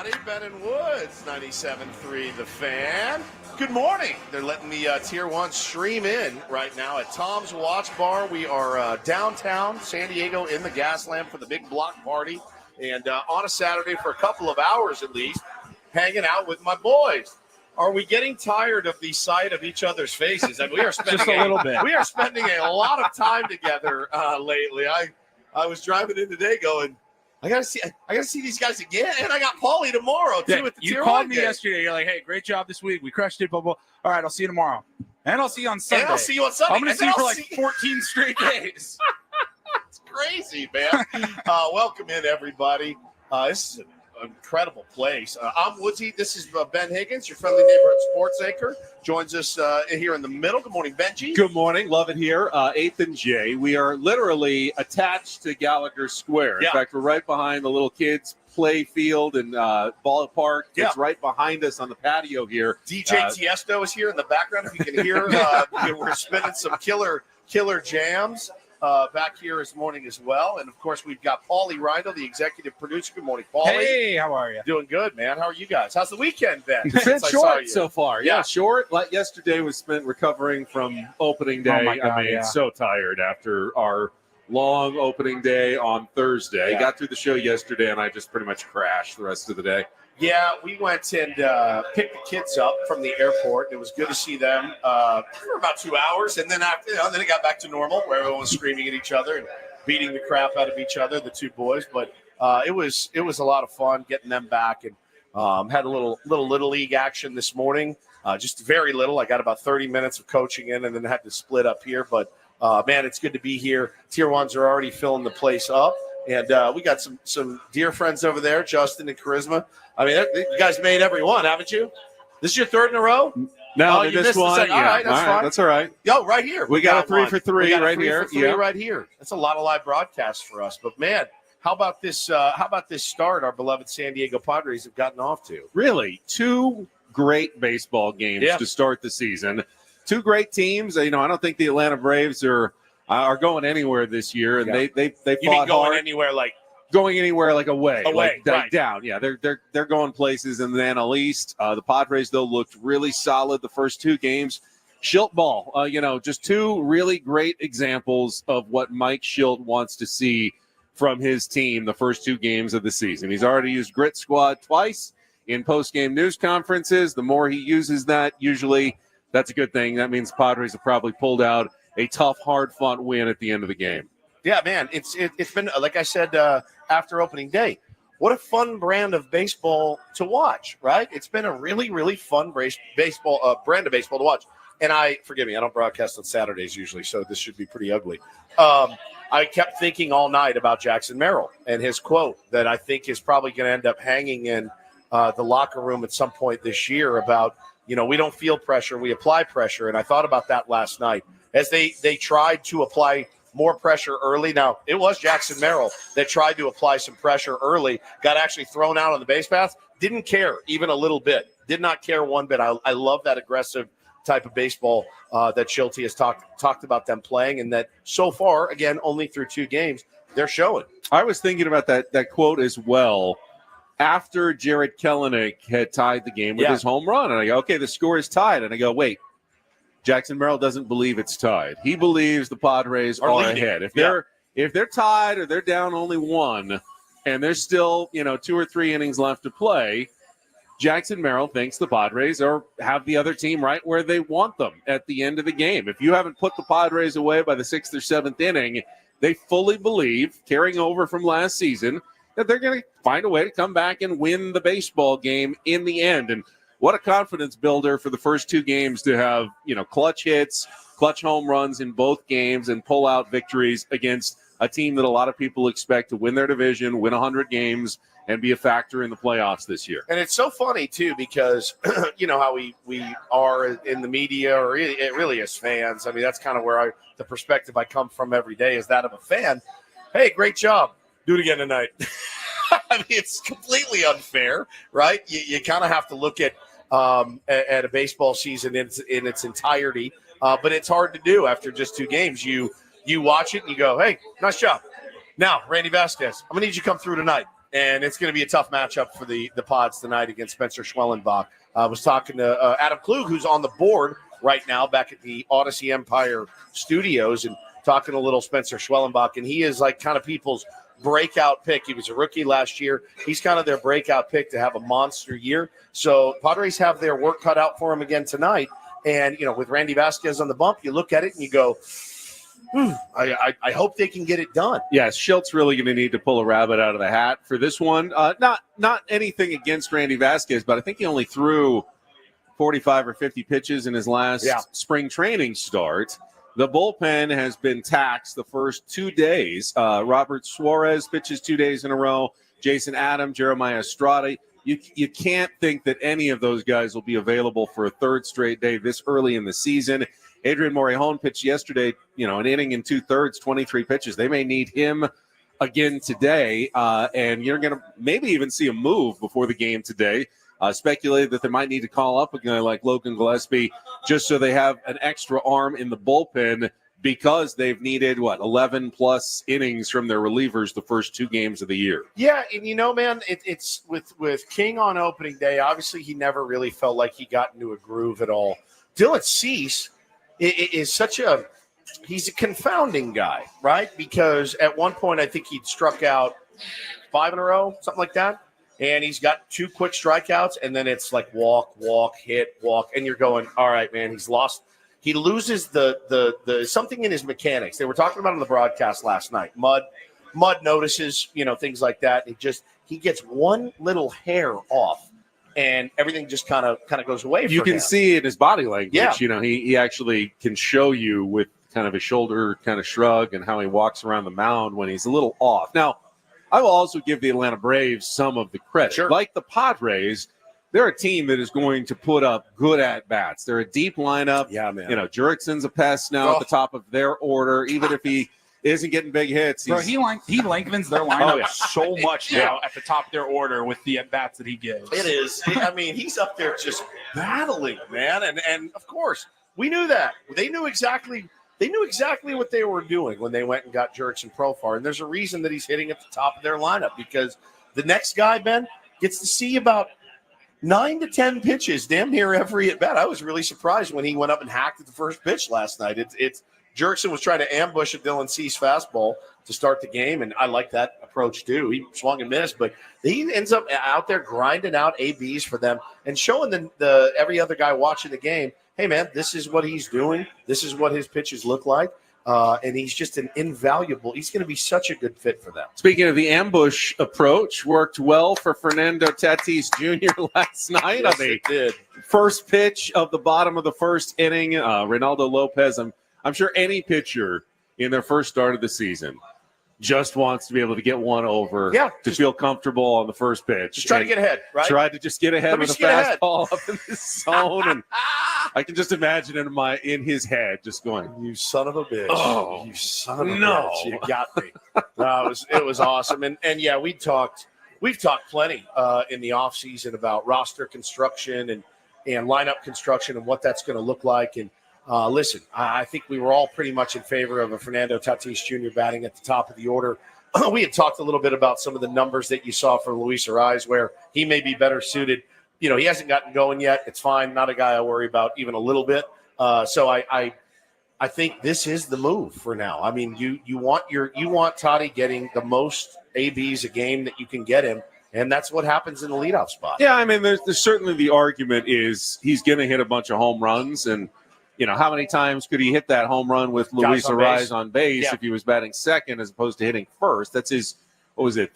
everybody. Ben and Woods, 97.3 The Fan. Good morning. They're letting the Tier 1 stream in right now at Tom's Watch Bar. We are downtown San Diego in the Gaslamp for the big block party. And on a Saturday for a couple of hours at least, hanging out with my boys. Are we getting tired of the sight of each other's faces? I mean, we are spending just a little bit. We are spending a lot of time together lately. I was driving in today going, I gotta see these guys again, and I got Paulie tomorrow too. At the you Tier called 1 me game. Yesterday. You're like, "Hey, great job this week. We crushed it." Blah blah. All right, I'll see you tomorrow, and I'll see you on Sunday. And I'll see you on Sunday. I'm going to see you for like 14 straight days. It's crazy, man. Welcome in, everybody. This is an incredible place. I'm Woodsy. This is Ben Higgins, your friendly neighborhood sports anchor. Joins us here in the middle. Good morning, Benji. Good morning. Love it here. 8th and J. We are literally attached to Gallagher Square. In fact, we're right behind the little kids' play field and ballpark. It's right behind us on the patio here. DJ Tiesto is here in the background. If you can hear, we're spinning some killer jams. Back here this morning as well. And, of course, we've got Paulie Rindle, the executive producer. Good morning, Paulie. Hey, how are you? Doing good, man. How are you guys? How's the weekend been? It's been short so far. Yeah. Short. Like yesterday was spent recovering from opening day. Oh my God, I mean, so tired after our long opening day on Thursday. Yeah. Got through the show yesterday, and I just pretty much crashed the rest of the day. Yeah, we went and picked the kids up from the airport. It was good to see them for about 2 hours, and then after, then it got back to normal, where everyone was screaming at each other and beating the crap out of each other, the two boys. But it was a lot of fun getting them back, and had a little league action this morning. Just very little. I got about 30 minutes of coaching in, and then had to split up here. But man, it's good to be here. Tier 1s are already filling the place up. And we got some dear friends over there, Justin and Charisma. I mean, you guys made every one, haven't you? This is your third in a row? No, you this missed one. All right, that's fine. That's all right. Yo, right here. We got a 3 one. for 3 We got a right 3 here. For 3 right here. That's a lot of live broadcasts for us. But man, how about this start our beloved San Diego Padres have gotten off to? Really, 2 great baseball games to start the season. 2 great teams. I don't think the Atlanta Braves are going anywhere this year, and they fought You mean going hard. anywhere like Going anywhere like away, like right. down. Yeah, they're going places in the NL East. The Padres though looked really solid the first 2 games. Schilt ball, just 2 really great examples of what Mike Schilt wants to see from his team the first 2 games of the season. He's already used Grit Squad twice in post-game news conferences. The more he uses that, usually that's a good thing. That means Padres have probably pulled out a tough, hard-fought win at the end of the game. Yeah, man, it's been, like I said, after opening day, what a fun brand of baseball to watch, right? It's been a really, really fun brand of baseball to watch. And forgive me, I don't broadcast on Saturdays usually, so this should be pretty ugly. I kept thinking all night about Jackson Merrill and his quote that I think is probably going to end up hanging in the locker room at some point this year about, we don't feel pressure, we apply pressure. And I thought about that last night as they tried to apply more pressure early. Now, it was Jackson Merrill that tried to apply some pressure early, got actually thrown out on the base path, didn't care even a little bit, did not care one bit. I love that aggressive type of baseball that Schilt has talked about them playing, and that so far, again, only through 2 games, they're showing. I was thinking about that quote as well after Jared Kelenic had tied the game with his home run. And I go, okay, the score is tied. And I go, wait, Jackson Merrill doesn't believe it's tied. He believes the Padres are ahead. If they're tied or they're down only 1 and there's still, 2 or 3 innings left to play, Jackson Merrill thinks the Padres have the other team right where they want them at the end of the game. If you haven't put the Padres away by the 6th or 7th inning, they fully believe, carrying over from last season, that they're going to find a way to come back and win the baseball game in the end. And what a confidence builder for the first 2 games to have, clutch hits, clutch home runs in both games and pull out victories against a team that a lot of people expect to win their division, win 100 games, and be a factor in the playoffs this year. And it's so funny, too, because, how we are in the media or really as fans. I mean, that's kind of where the perspective I come from every day is that of a fan. Hey, great job. Do it again tonight. I mean, it's completely unfair, right? You kind of have to look at a baseball season in its entirety, but it's hard to do after just 2 games. You watch it and you go, hey, nice job. Now, Randy Vasquez, I'm going to need you to come through tonight. and it's going to be a tough matchup for the Pods tonight against Spencer Schwellenbach. I was talking to Adam Klug, who's on the board right now back at the Odyssey Empire Studios, and talking a little Spencer Schwellenbach, and he is like kind of people's breakout pick. He was a rookie last year. He's kind of their breakout pick to have a monster year. So Padres have their work cut out for him again tonight. And, with Randy Vasquez on the bump, you look at it and you go, I hope they can get it done. Yes, Schilt's really going to need to pull a rabbit out of the hat for this one. Not anything against Randy Vasquez, but I think he only threw 45 or 50 pitches in his last spring training start. The bullpen has been taxed the first 2 days. Robert Suarez pitches 2 days in a row. Jason Adam, Jeremiah Estrada. You can't think that any of those guys will be available for a third straight day this early in the season. Adrian Morejon pitched yesterday, an inning and 2/3, 23 pitches. They may need him again today, and you're going to maybe even see a move before the game today. Speculated that they might need to call up a guy like Logan Gillespie just so they have an extra arm in the bullpen because they've needed, 11-plus innings from their relievers the first 2 games of the year. Yeah, and man, it's with King on opening day, obviously he never really felt like he got into a groove at all. Dylan Cease is he's a confounding guy, right? Because at one point I think he'd struck out 5 in a row, something like that. And he's got 2 quick strikeouts, and then it's like walk, hit, walk, and you're going, all right, man, he's lost. He loses the something in his mechanics. They were talking about it on the broadcast last night. Mud notices, things like that. He gets one little hair off, and everything just kind of goes away. You can see it in his body language. Yeah. He actually can show you with kind of a shoulder kind of shrug and how he walks around the mound when he's a little off. Now, I will also give the Atlanta Braves some of the credit. Sure. Like the Padres, they're a team that is going to put up good at-bats. They're a deep lineup. Yeah, man. Jurickson's a pest now at the top of their order, even if he isn't getting big hits. Bro, he lengthens their lineup so much now at the top of their order with the at-bats that he gives. It is. He's up there just battling, man. And of course, we knew that. They knew exactly what they were doing when they went and got Jurickson Profar. And there's a reason that he's hitting at the top of their lineup, because the next guy, Ben, gets to see about 9 to 10 pitches damn near every at bat. I was really surprised when he went up and hacked at the first pitch last night. It's Jurickson was trying to ambush a Dylan Cease fastball to start the game, and I like that approach too. He swung and missed, but he ends up out there grinding out ABs for them and showing the every other guy watching the game, hey man, this is what he's doing. This is what his pitches look like. And he's just he's going to be such a good fit for them. Speaking of the ambush approach, worked well for Fernando Tatis Jr. last night Yes, on the it did. first pitch of the bottom of the first inning. Reynaldo Lopez, I'm sure any pitcher in their first start of the season just wants to be able to get one over to feel comfortable on the first pitch. Just try to get ahead, right? Tried to just get ahead with a fastball up in the zone. And I can just imagine in his head just going, you son of a bitch. Oh, you son of a bitch. You got me. No, it was awesome. And yeah, we've talked plenty in the offseason about roster construction and lineup construction and what that's going to look like. And listen, I think we were all pretty much in favor of a Fernando Tatis Jr. batting at the top of the order. We had talked a little bit about some of the numbers that you saw for Luis Ariz, where he may be better suited. He hasn't gotten going yet. It's fine. Not a guy I worry about even a little bit. So I think this is the move for now. I mean, you want Toddy getting the most ABs a game that you can get him, and that's what happens in the leadoff spot. Yeah, I mean, there's certainly the argument is he's going to hit a bunch of home runs, and how many times could he hit that home run with Luis Ariz on base if he was batting second as opposed to hitting first? That's his, 12th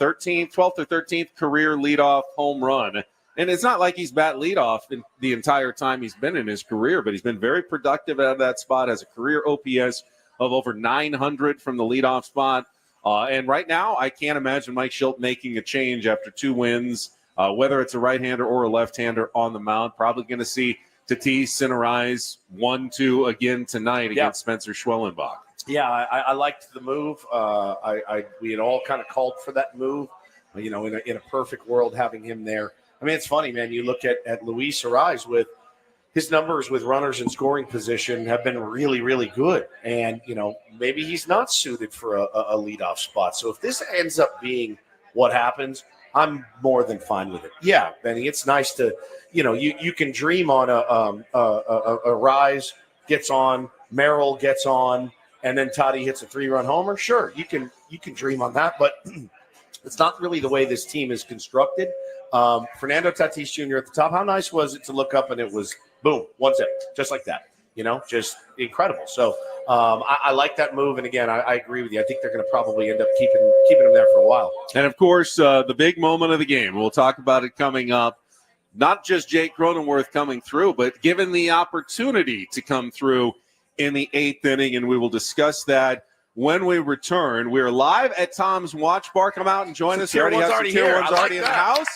or 13th career leadoff home run. And it's not like he's bat leadoff in the entire time he's been in his career, but he's been very productive out of that spot, has a career OPS of over 900 from the leadoff spot. And right now, I can't imagine Mike Shildt making a change after 2 wins, whether it's a right-hander or a left-hander on the mound. Probably going to see Tatis and Ariz 1-2 again tonight against Spencer Schwellenbach. Yeah, I liked the move. We had all kind of called for that move, in a perfect world having him there. I mean, it's funny, man. You look at Luis Ariz with his numbers with runners in scoring position have been really, really good. And, maybe he's not suited for a leadoff spot. So if this ends up being what happens, I'm more than fine with it. Yeah, Benny, it's nice to, you can dream on a Rise gets on, Merrill gets on, and then Toddy hits a 3-run homer. Sure, you can dream on that, but it's not really the way this team is constructed. Fernando Tatis Jr. at the top. How nice was it to look up and it was boom, 1-0, just like that. Just incredible. So I like that move. And again, I agree with you. I think they're going to probably end up keeping him there for a while. And of course, the big moment of the game. We'll talk about it coming up. Not just Jake Cronenworth coming through, but given the opportunity to come through in the 8th inning, and we will discuss that when we return. We're live at Tom's Watch Bar. Come out and join us. Tier one's already here. Tier one's already in the house.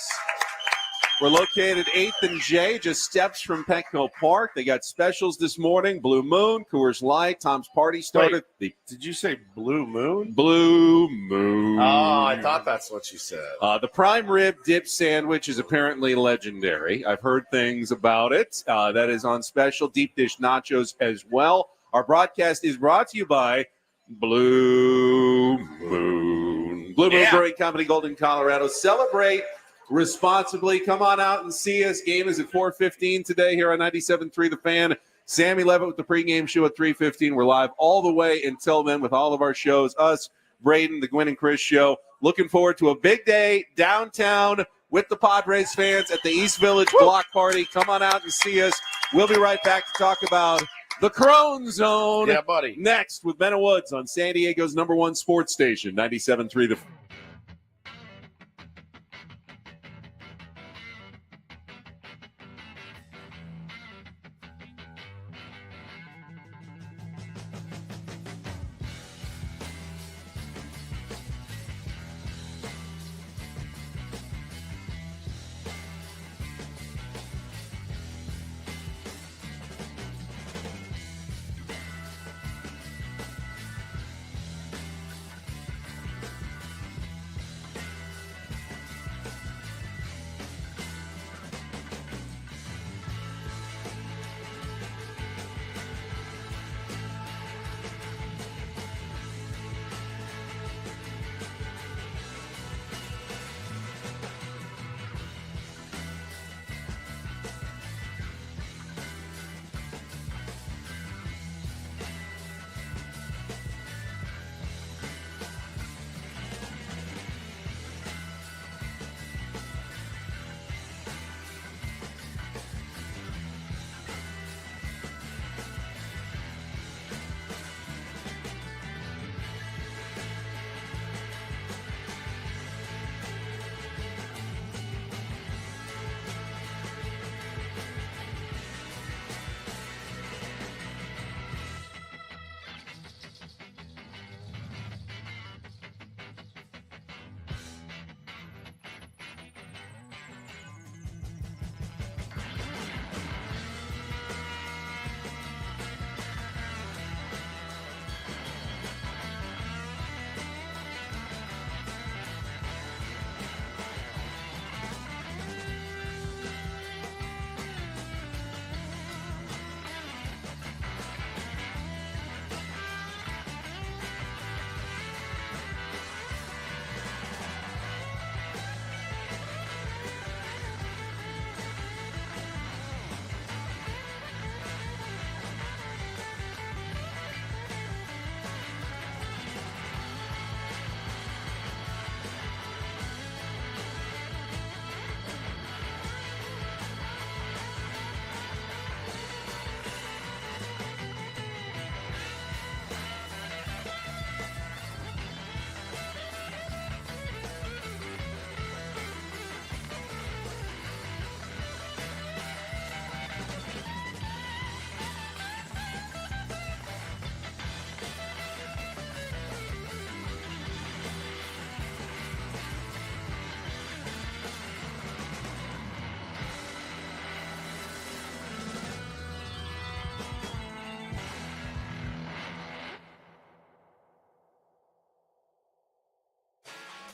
We're located 8th and J, just steps from Petco Park. They got specials this morning. Blue Moon, Coors Light. Tom's Party started. Wait, did you say Blue Moon? Blue Moon. Oh, I thought that's what you said. The prime rib dip sandwich is apparently legendary. I've heard things about it. That is on special. Deep dish nachos as well. Our broadcast is brought to you by Blue Moon. Blue Moon Brewing Company, Golden, Colorado. Celebrate responsibly. Come on out and see us. Game is at 4:15 today here on 97.3 The Fan. Sammy Levitt with the pregame show at 3:15. We're live all the way until then with all of our shows. Us, Braden, the Gwen and Chris show. Looking forward to a big day downtown with the Padres fans at the East Village block party. Come on out and see us. We'll be right back to talk about the Crone Zone. Yeah, buddy. Next with Benna Woods on San Diego's #1 sports station, 97.3 The Fan.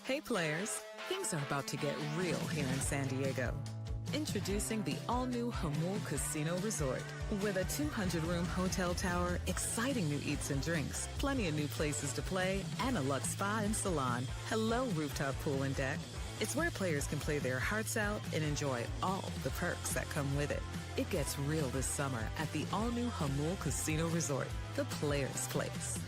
Hey players, things are about to get real here in San Diego. Introducing the all-new Jamul Casino Resort. With a 200-room hotel tower, exciting new eats and drinks, plenty of new places to play, and a luxe spa and salon. Hello, rooftop pool and deck. It's where players can play their hearts out and enjoy all the perks that come with it. It gets real this summer at the all-new Hamul Casino Resort, the Players' Place.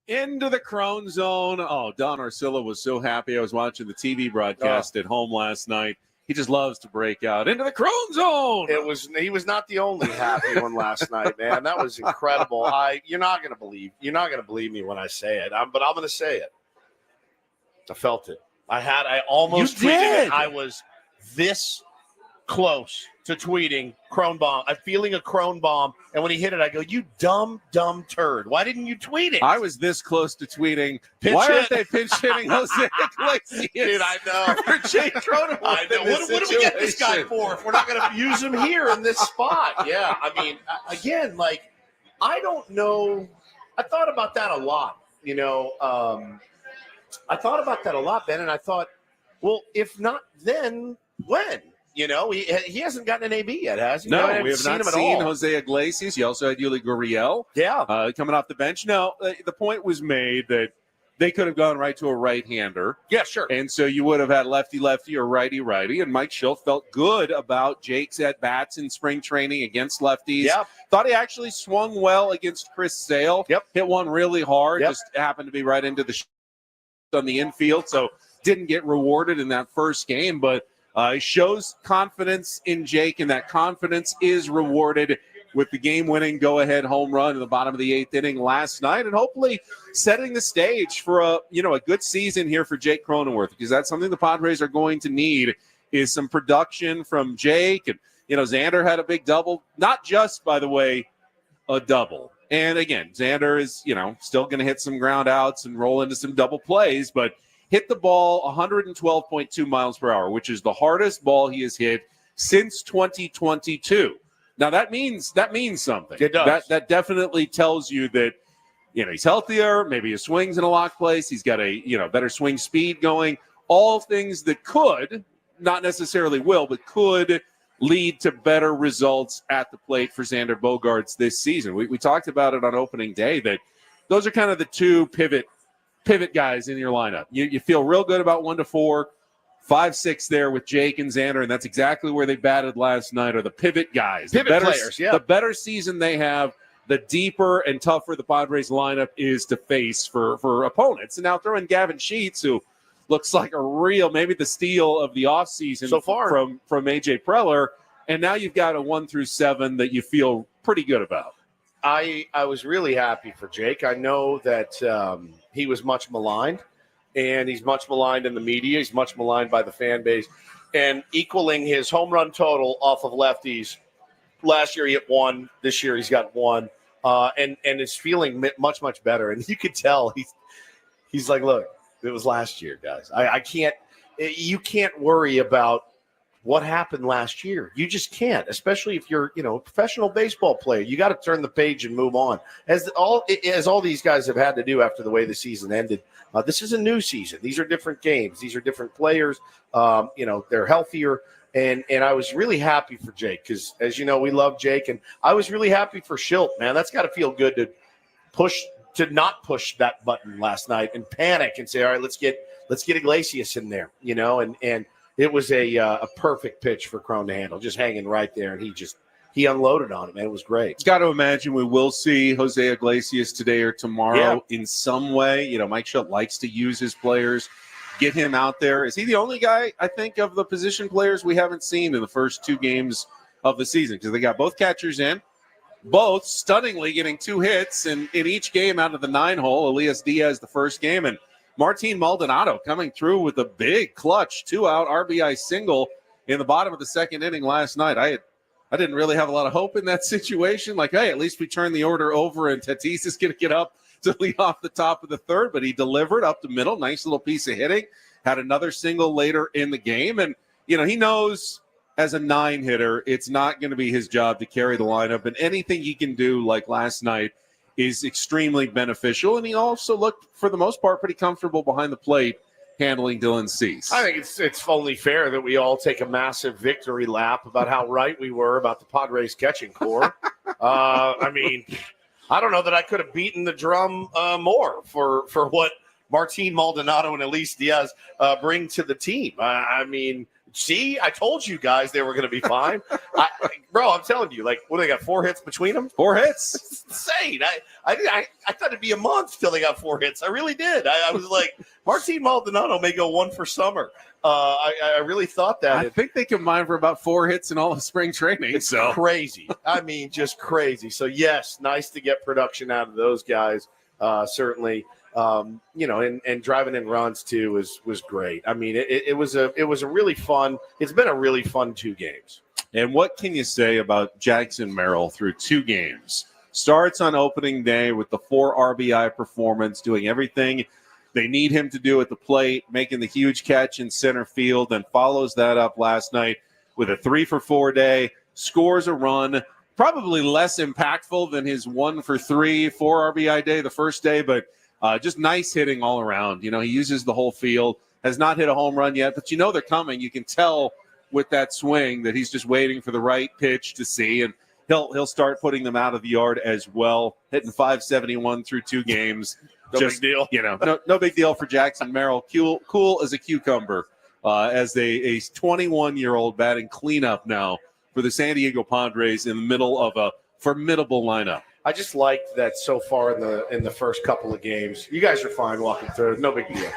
Into the Crone zone. Oh, Don Arcilla was so happy. I was watching the TV broadcast at home last night. He just loves to break out into the Crone zone. He was not the only happy one last night, man. That was incredible. You're not gonna believe me when I say it. But I'm gonna say it. I felt it. I almost tweeted it. I was this close to tweeting Crone bomb. I'm feeling a Crone bomb, and when he hit it, I go, "You dumb turd! Why didn't you tweet it?" I was this close to tweeting. Why aren't they pinch hitting Jose Iglesias? Dude, I know. For Jake Cronenworth. I know. What do we get this guy for if we're not going to use him here in this spot? Yeah, I mean, again, like, I don't know. I thought about that a lot. I thought about that a lot, Ben, and I thought, well, if not then, when? He hasn't gotten an AB yet, has he? No, we have not seen Jose Iglesias. You also had Yuli Gurriel coming off the bench. No, the point was made that they could have gone right to a right-hander. Yeah, sure. And so you would have had lefty-lefty or righty-righty, and Mike Schill felt good about Jake's at-bats in spring training against lefties. Yep. Thought he actually swung well against Chris Sale. Yep. Hit one really hard, Yep. just happened to be right into the on the infield, so didn't get rewarded in that first game, but shows confidence in Jake, and that confidence is rewarded with the game-winning go-ahead home run in the bottom of the eighth inning last night, and hopefully setting the stage for a good season here for Jake Cronenworth, because that's something the Padres are going to need, is some production from Jake. And Xander had a big double, not just, by the way, a double. And again, Xander is still going to hit some ground outs and roll into some double plays, but hit the ball 112.2 miles per hour, which is the hardest ball he has hit since 2022. Now that means something. It does. That definitely tells you that he's healthier. Maybe his swing's in a locked place. He's got a better swing speed going. All things that could, not necessarily will, but could lead to better results at the plate for Xander Bogaerts this season. We talked about it on opening day that those are kind of the two pivot guys in your lineup. You feel real good about 1 to 4, 5, 6 there with Jake and Xander, and that's exactly where they batted last night, are the pivot guys. Players, yeah. The better season they have, the deeper and tougher the Padres lineup is to face for opponents. And now throw in Gavin Sheets, who looks like maybe the steal of the offseason so far from A.J. Preller, and now you've got a 1 through 7 that you feel pretty good about. I was really happy for Jake. I know that he was much maligned, and he's much maligned in the media. He's much maligned by the fan base. And equaling his home run total off of lefties last year he hit 1. This year he's got 1, and is feeling much, much better. And you could tell he's like, look, it was last year, guys. I can't. You can't worry about what happened last year. You just can't, especially if you're, a professional baseball player. You got to turn the page and move on. As all these guys have had to do after the way the season ended. This is a new season. These are different games. These are different players. They're healthier. And I was really happy for Jake because, as you know, we love Jake. And I was really happy for Schilt, man. That's got to feel good to not push that button last night and panic and say, all right, let's get Iglesias in there, and it was a perfect pitch for Crone to handle, just hanging right there, and he unloaded on him, and it was great. Got to imagine we will see Jose Iglesias today or tomorrow in some way. Mike Schilt likes to use his players, get him out there. Is he the only guy, I think, of the position players we haven't seen in the first 2 games of the season? Because they got both catchers in, both stunningly getting 2 hits in each game out of the 9-hole. Elias Diaz the first game, and Martin Maldonado coming through with a big clutch 2-out RBI single in the bottom of the 2nd inning last night. I didn't really have a lot of hope in that situation. Like, hey, at least we turn the order over and Tatis is going to get up to lead off the top of the 3rd, but he delivered up the middle. Nice little piece of hitting. Had another single later in the game. And, he knows as a 9-hitter, it's not going to be his job to carry the lineup. And anything he can do like last night is extremely beneficial, and he also looked, for the most part, pretty comfortable behind the plate handling Dylan Cease. I think it's only fair that we all take a massive victory lap about how right we were about the Padres catching core. I don't know that I could have beaten the drum more for what Martin Maldonado and Elias Diaz bring to the team. See, I told you guys they were going to be fine. Bro, I'm telling you, what, they got 4 hits between them? 4 hits? It's insane. I thought it'd be a month till they got 4 hits. I really did. I was like, Martin Maldonado may go 1 for summer. I really thought that. I think they combined for about 4 hits in all of spring training. It's crazy. Just crazy. So, yes, nice to get production out of those guys, certainly. And driving in runs too was great. It was a really fun. It's been a really fun 2 games. And what can you say about Jackson Merrill through 2 games? Starts on opening day with the 4 RBI performance, doing everything they need him to do at the plate, making the huge catch in center field, and follows that up last night with a 3-for-4 day, scores a run. Probably less impactful than his 1-for-3, 4 RBI day the first day, but just nice hitting all around. He uses the whole field, has not hit a home run yet, but they're coming. You can tell with that swing that he's just waiting for the right pitch to see, and he'll start putting them out of the yard as well, hitting .571 through 2 games. Big deal. No big deal for Jackson Merrill. Cool as a cucumber as a 21-year-old batting cleanup now for the San Diego Padres in the middle of a formidable lineup. I just liked that so far in the first couple of games. You guys are fine walking through. No big deal.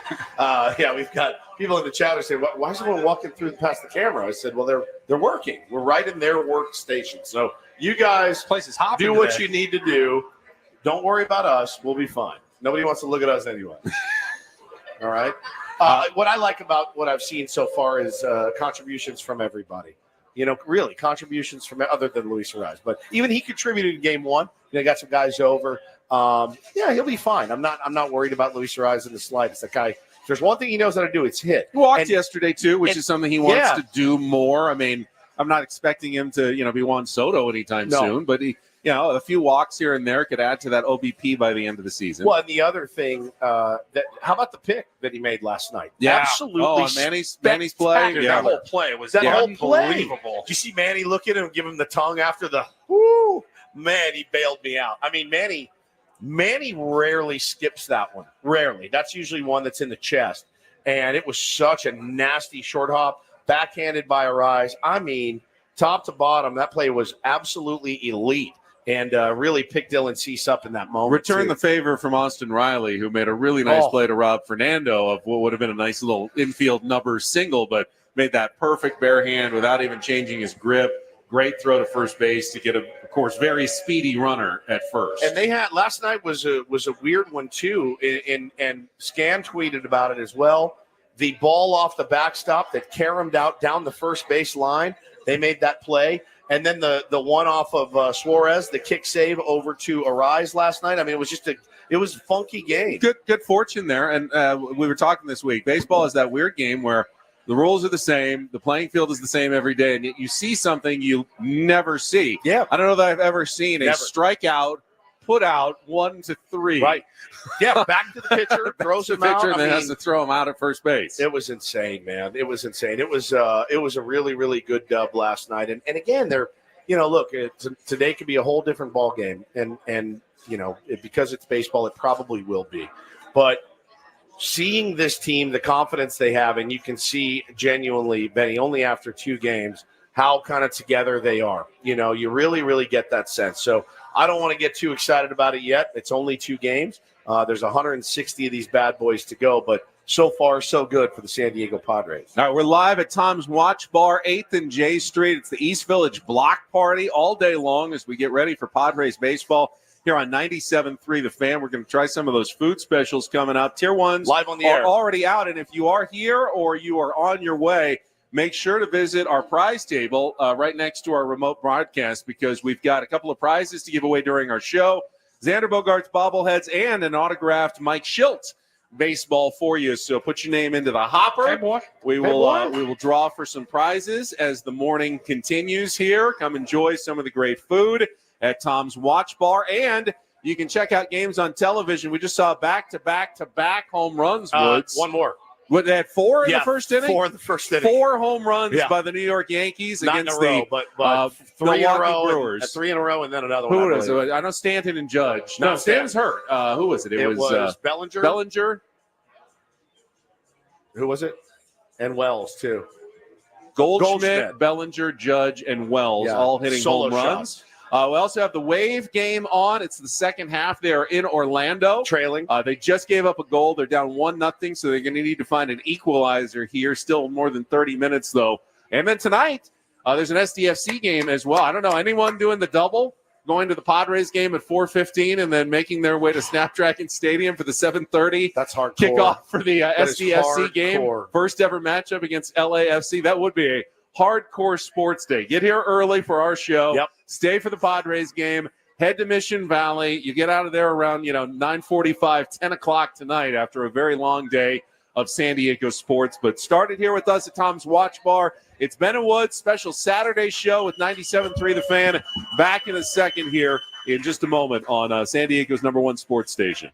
We've got people in the chat who say, why is everyone walking through past the camera? I said, well, they're working. We're right in their workstation. So you guys do what you need to do. Don't worry about us. We'll be fine. Nobody wants to look at us anyway. All right? What I like about what I've seen so far is contributions from everybody. Really contributions from other than Luis Ariz, but even he contributed in game 1. Got some guys over. He'll be fine. I'm not worried about Luis Ariz in the slightest. That guy, if there's one thing he knows how to do, it's hit. He walked yesterday too, which is something he wants to do more. I'm not expecting him to, be Juan Soto anytime soon, but he, a few walks here and there could add to that OBP by the end of the season. Well, and the other thing, how about the pick that he made last night? Yeah. Absolutely. Oh, Manny's play. Dude, that whole play was unbelievable. Did you see Manny look at him and give him the tongue after the whoo? Man, he bailed me out. Manny rarely skips that one. Rarely. That's usually one that's in the chest. And it was such a nasty short hop, backhanded by Ariz. Top to bottom, that play was absolutely elite. And really picked Dylan Cease up in that moment. Return the favor from Austin Riley, who made a really nice play to Rob Fernando of what would have been a nice little infield number single, but made that perfect bare hand without even changing his grip. Great throw to first base to get of course, very speedy runner at first. And they had last night was a weird one too. And Scan tweeted about it as well. The ball off the backstop that caromed out down the first base line. They made that play. And then the one off of Suarez, the kick save over to Arise last night. I mean, it was just it was a funky game. Good fortune there. And we were talking this week. Baseball is that weird game where the rules are the same. The playing field is the same every day. And yet you see something you never see. Yeah. I don't know that I've ever seen a strikeout put out 1-3. Right. Yeah, back to the pitcher, throws him out. And then has to throw him out at first base. It was insane, man. It was insane. It was a really, really good dub last night. And again, look, today could be a whole different ball game. And because it's baseball, it probably will be. But seeing this team, the confidence they have, and you can see genuinely, Benny, only after 2 games, how kind of together they are. You really, really get that sense. So I don't want to get too excited about it yet. It's only 2 games. There's 160 of these bad boys to go, but so far, so good for the San Diego Padres. All right, we're live at Tom's Watch Bar, 8th and J Street. It's the East Village block party all day long as we get ready for Padres baseball here on 97.3 The Fan. We're going to try some of those food specials coming up. Tier 1s live on the are air. Already out, and if you are here or you are on your way, make sure to visit our prize table right next to our remote broadcast because we've got a couple of prizes to give away during our show. Xander Bogaerts bobbleheads and an autographed Mike Schilt baseball for you. So put your name into the hopper. Hey, boy. We will draw for some prizes as the morning continues here. Come enjoy some of the great food at Tom's Watch Bar, and you can check out games on television. We just saw back-to-back home runs, Woods. One more. What, they had 4 in the first inning? 4 in the first inning. 4 home runs by the New York Yankees against the but 3 in a row. Brewers. 3 in a row, and then another Who one. was it? I know Stanton and Judge. No, Stanton's hurt. Who was it? It was Bellinger. Bellinger. Who was it? And Wells, too. Goldschmidt, Bellinger, Judge, and Wells all hitting solo home runs. We also have the Wave game on. It's the second half. They are in Orlando. Trailing. They just gave up a goal. They're down 1-0, so they're going to need to find an equalizer here. Still more than 30 minutes, though. And then tonight, there's an SDFC game as well. I don't know. Anyone doing the double? Going to the Padres game at 4:15 and then making their way to Snapdragon Stadium for the 7:30 That's hardcore. Kickoff for the SDFC game. Hardcore. First ever matchup against LAFC. That would be a hardcore sports day. Get here early for our show. Yep. Stay for the Padres game. Head to Mission Valley. You get out of there around 9:45, 10 o'clock tonight after a very long day of San Diego sports. But started here with us at Tom's Watch Bar. It's Ben and Woods special Saturday show with 97.3 The Fan. Back in a second here in just a moment on San Diego's #1 sports station.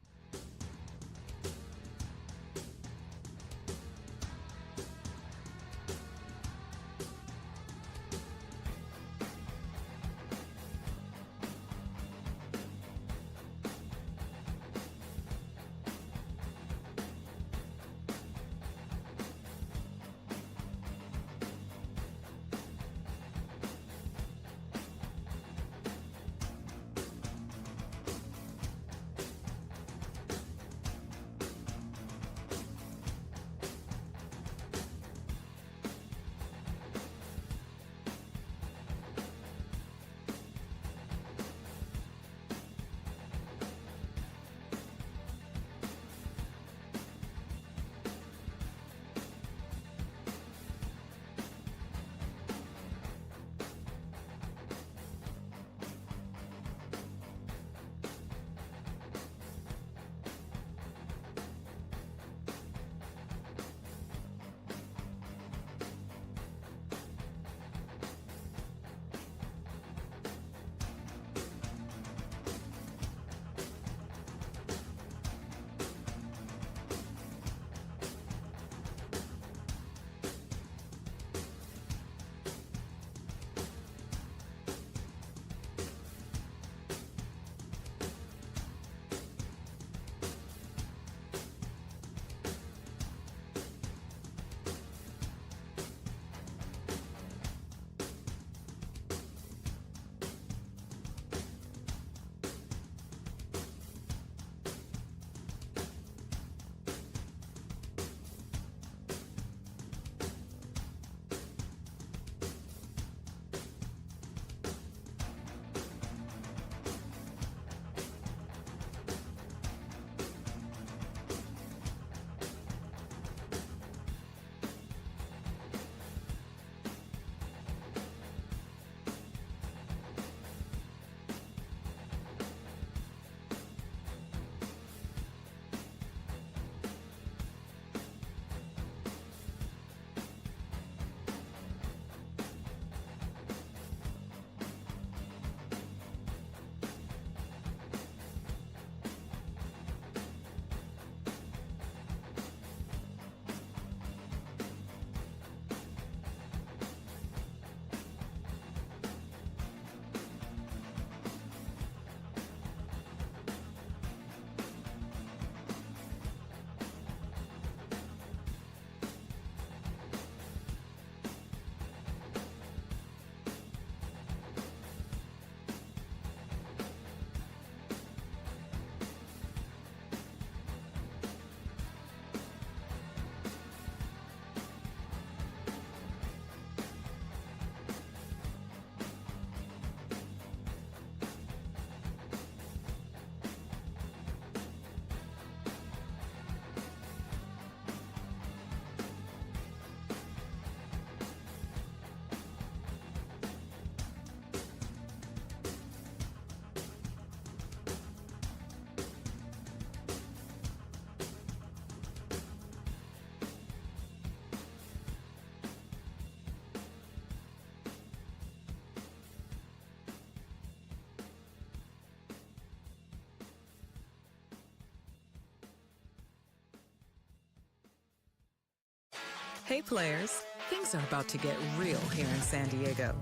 Hey players, things are about to get real here in San Diego.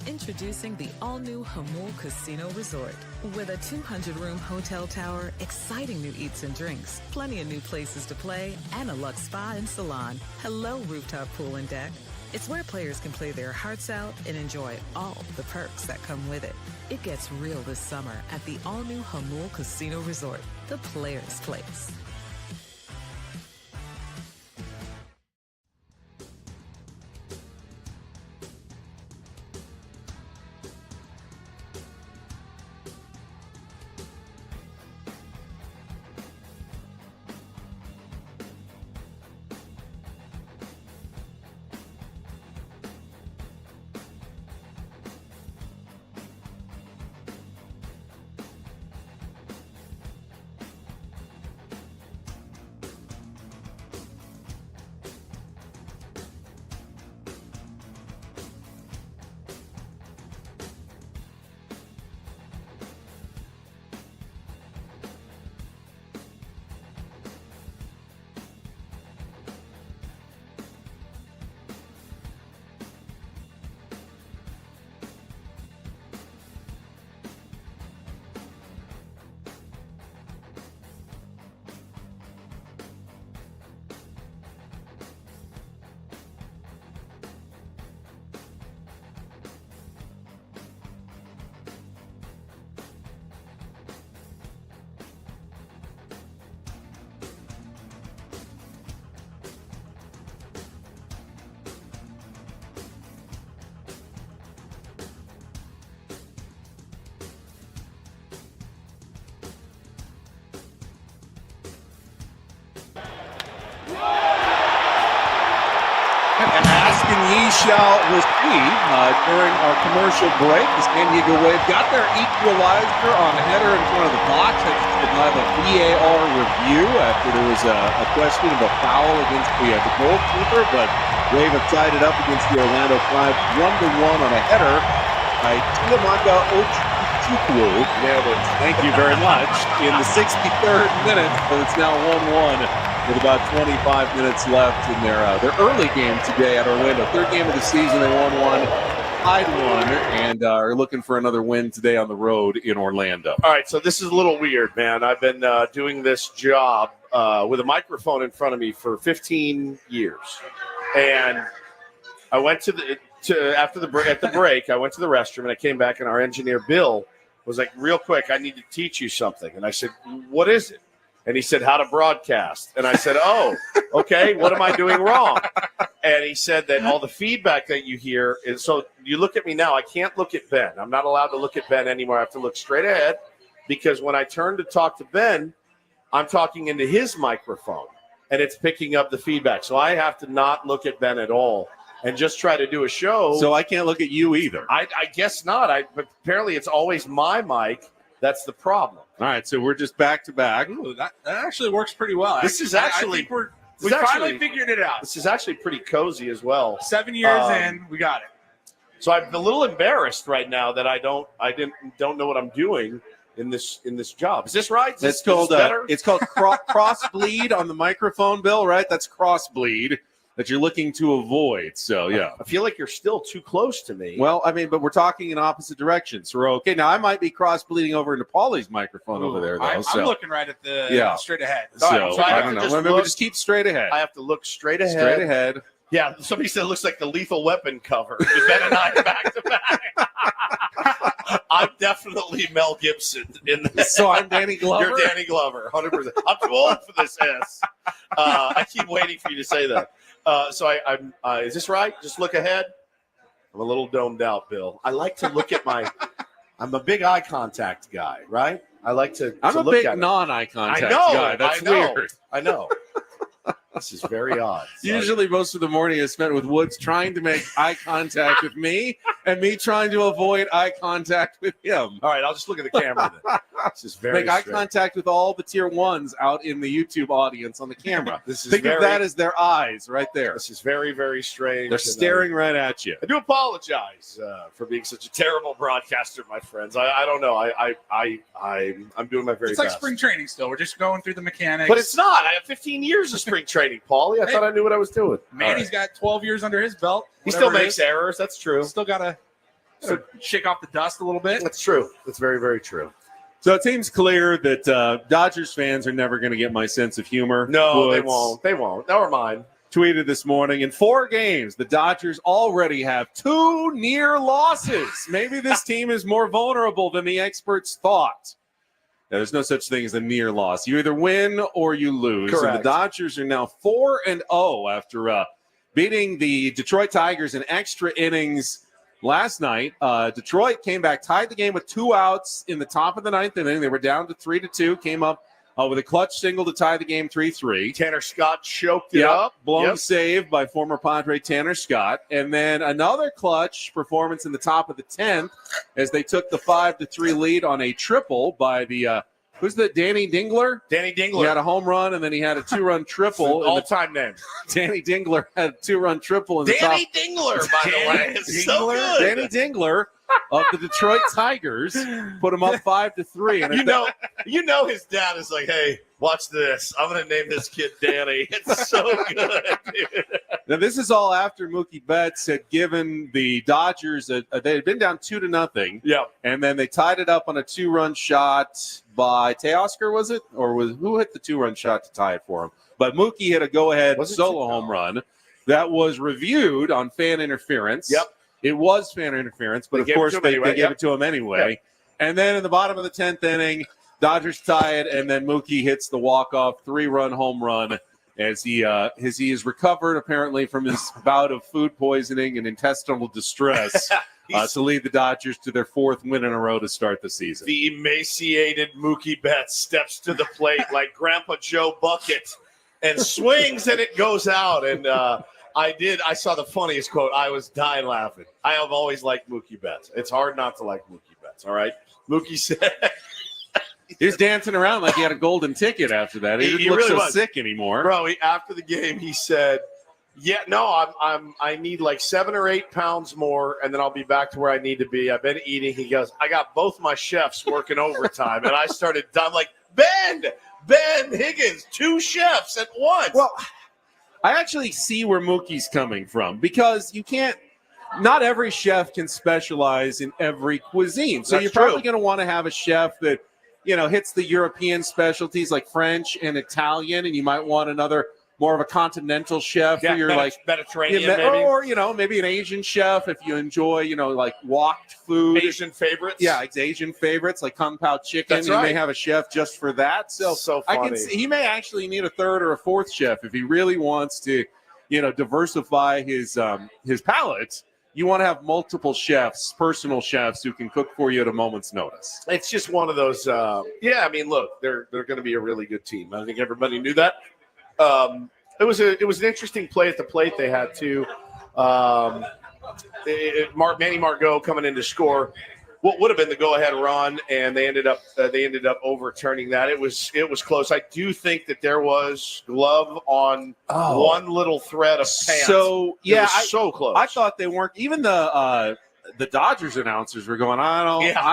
Introducing the all-new Hamul Casino Resort. With a 200-room hotel tower, exciting new eats and drinks, plenty of new places to play, and a luxe spa and salon. Hello, rooftop pool and deck. It's where players can play their hearts out and enjoy all the perks that come with it. It gets real this summer at the all-new Hamul Casino Resort, the players' place. And ask and ye shall receive during our commercial break. The San Diego Wave got their equalizer on a header in front of the box. That's by the VAR review after there was a question of a foul against the goalkeeper, but Wave have tied it up against the Orlando Pride 1-1 on a header by Tiamaka Ochukwu. Nailed it. Thank you very much. In the 63rd minute, but it's now 1-1. With about 25 minutes left in their early game today at Orlando. Third game of the season, they won one, tied one, and are looking for another win today on the road in Orlando. All right, so this is a little weird, man. I've been doing this job with a microphone in front of me for 15 years, and I went after the break. I went to the restroom, and I came back, and our engineer Bill was like, "Real quick, I need to teach you something." And I said, "What is it?" And he said, "How to broadcast." And I said, "Oh, okay, what am I doing wrong?" And he said that all the feedback that you hear is, so you look at me now, I can't look at Ben. I'm not allowed to look at Ben anymore. I have to look straight ahead because when I turn to talk to Ben, I'm talking into his microphone and it's picking up the feedback. So I have to not look at Ben at all and just try to do a show. So I can't look at you either. I guess not. But apparently it's always my mic. That's the problem. All right, so we're just back to back. Ooh, that actually works pretty well. This is actually I think we finally figured it out. This is actually pretty cozy as well. 7 years in, we got it. So I'm a little embarrassed right now that I don't know what I'm doing in this job. Is this right? It's called cross bleed on the microphone, Bill. Right? That's cross bleed that you're looking to avoid. So, yeah. I feel like you're still too close to me. Well, I mean, but we're talking in opposite directions. So we're okay. Now, I might be cross-bleeding over into Paulie's microphone over there, though. I'm looking right at the straight ahead. So I don't know. Maybe just keep straight ahead. I have to look straight ahead. Straight ahead. Yeah, somebody said it looks like the Lethal Weapon cover. Ben and I back to back. I'm definitely Mel Gibson in this. So I'm Danny Glover? You're Danny Glover, 100%. I'm too old for this S. I keep waiting for you to say that. So I'm. Is this right? Just look ahead. I'm a little domed out, Bill. I like to look at my. I'm a big eye contact guy, right? I like to. I'm to a look big at non-eye contact guy. That's weird. I know. This is very odd. Usually, most of the morning is spent with Woods trying to make eye contact with me, and me trying to avoid eye contact with him. All right, I'll just look at the camera then. This is very Make eye strange. contact with all the tier ones out in the YouTube audience on the camera. This is Think very, of that as their eyes right there. This is very, very strange. They're staring right at you. I do apologize for being such a terrible broadcaster, my friends. I don't know. I'm doing my very It's like best. spring training still. We're just going through the mechanics. But it's not. I have 15 years of spring training, Paulie. I thought I knew what I was doing. Manny's got 12 years under his belt. He still whatever it makes is. errors. That's true. Still got to shake off the dust a little bit. That's true. That's very, very true. So it seems clear that Dodgers fans are never going to get my sense of humor. No, they Woods won't. They won't. Never mind. tweeted this morning, in 4 games, the Dodgers already have 2 near losses. Maybe this team is more vulnerable than the experts thought. Now, there's no such thing as a near loss. You either win or you lose. Correct. And the Dodgers are now 4-0 after beating the Detroit Tigers in extra innings last night. Detroit came back, tied the game with 2 outs in the top of the 9th inning. They were down to 3-2, came up with a clutch single to tie the game 3-3. Tanner Scott choked it up. Blown save by former Padre Tanner Scott. And then another clutch performance in the top of the 10th as they took the 5-3 lead on a triple by the who's the Danny Dingler? Danny Dingler. He had a home run, and then he had a 2-run triple. All-time name. Danny Dingler had a 2-run triple in the top. Danny Dingler, by the way. It's so good. Danny Dingler of the Detroit Tigers put him up 5-3. And You know his dad is like, hey, watch this. I'm going to name this kid Danny. It's so good, dude. Now, this is all after Mookie Betts had given the Dodgers they had been down 2-0. Yeah. And then they tied it up on a 2-run shot by Teoscar, was it? Or who hit the 2-run shot to tie it for him? But Mookie hit a go-ahead solo home run that was reviewed on fan interference. Yep. It was fan interference, but They of gave it course to him they anyway. gave it to him anyway. Yep. And then in the bottom of the 10th inning, Dodgers tie it, and then Mookie hits the walk-off 3-run home run as he is recovered apparently from his bout of food poisoning and intestinal distress to lead the Dodgers to their 4th win in a row to start the season. The emaciated Mookie Betts steps to the plate like Grandpa Joe Bucket and swings, and it goes out. And I saw the funniest quote. I was dying laughing. I have always liked Mookie Betts. It's hard not to like Mookie Betts, all right? Mookie said... He was dancing around like he had a golden ticket after that. He didn't He look really so was. sick anymore. Bro, after the game, he said, "Yeah, no, I need like 7 or 8 pounds more, and then I'll be back to where I need to be. I've been eating." He goes, "I got both my chefs working overtime," and I started. I'm like, Ben Higgins, 2 chefs at once. Well, I actually see where Mookie's coming from because you can't. Not every chef can specialize in every cuisine, so That's you're true. probably going to want to have a chef that hits the European specialties like French and Italian, and you might want another more of a continental chef Yeah, who you're like Mediterranean, maybe or maybe an Asian chef if you enjoy like woked food. Asian favorites. Yeah, it's Asian favorites like Kung Pao chicken. That's You may right. have a chef just for that. So funny. I can see he may actually need a 3rd or a 4th chef if he really wants to, diversify his palate. You want to have multiple chefs, personal chefs who can cook for you at a moment's notice. It's just one of those. I mean, look, they're going to be a really good team. I think everybody knew that. It was an interesting play at the plate they had too. Manny Margot coming in to score what would have been the go-ahead run, and they ended up overturning that. It was close. I do think that there was glove on one little thread of pants. So It was so close. I thought they weren't. Even the Dodgers announcers were going, I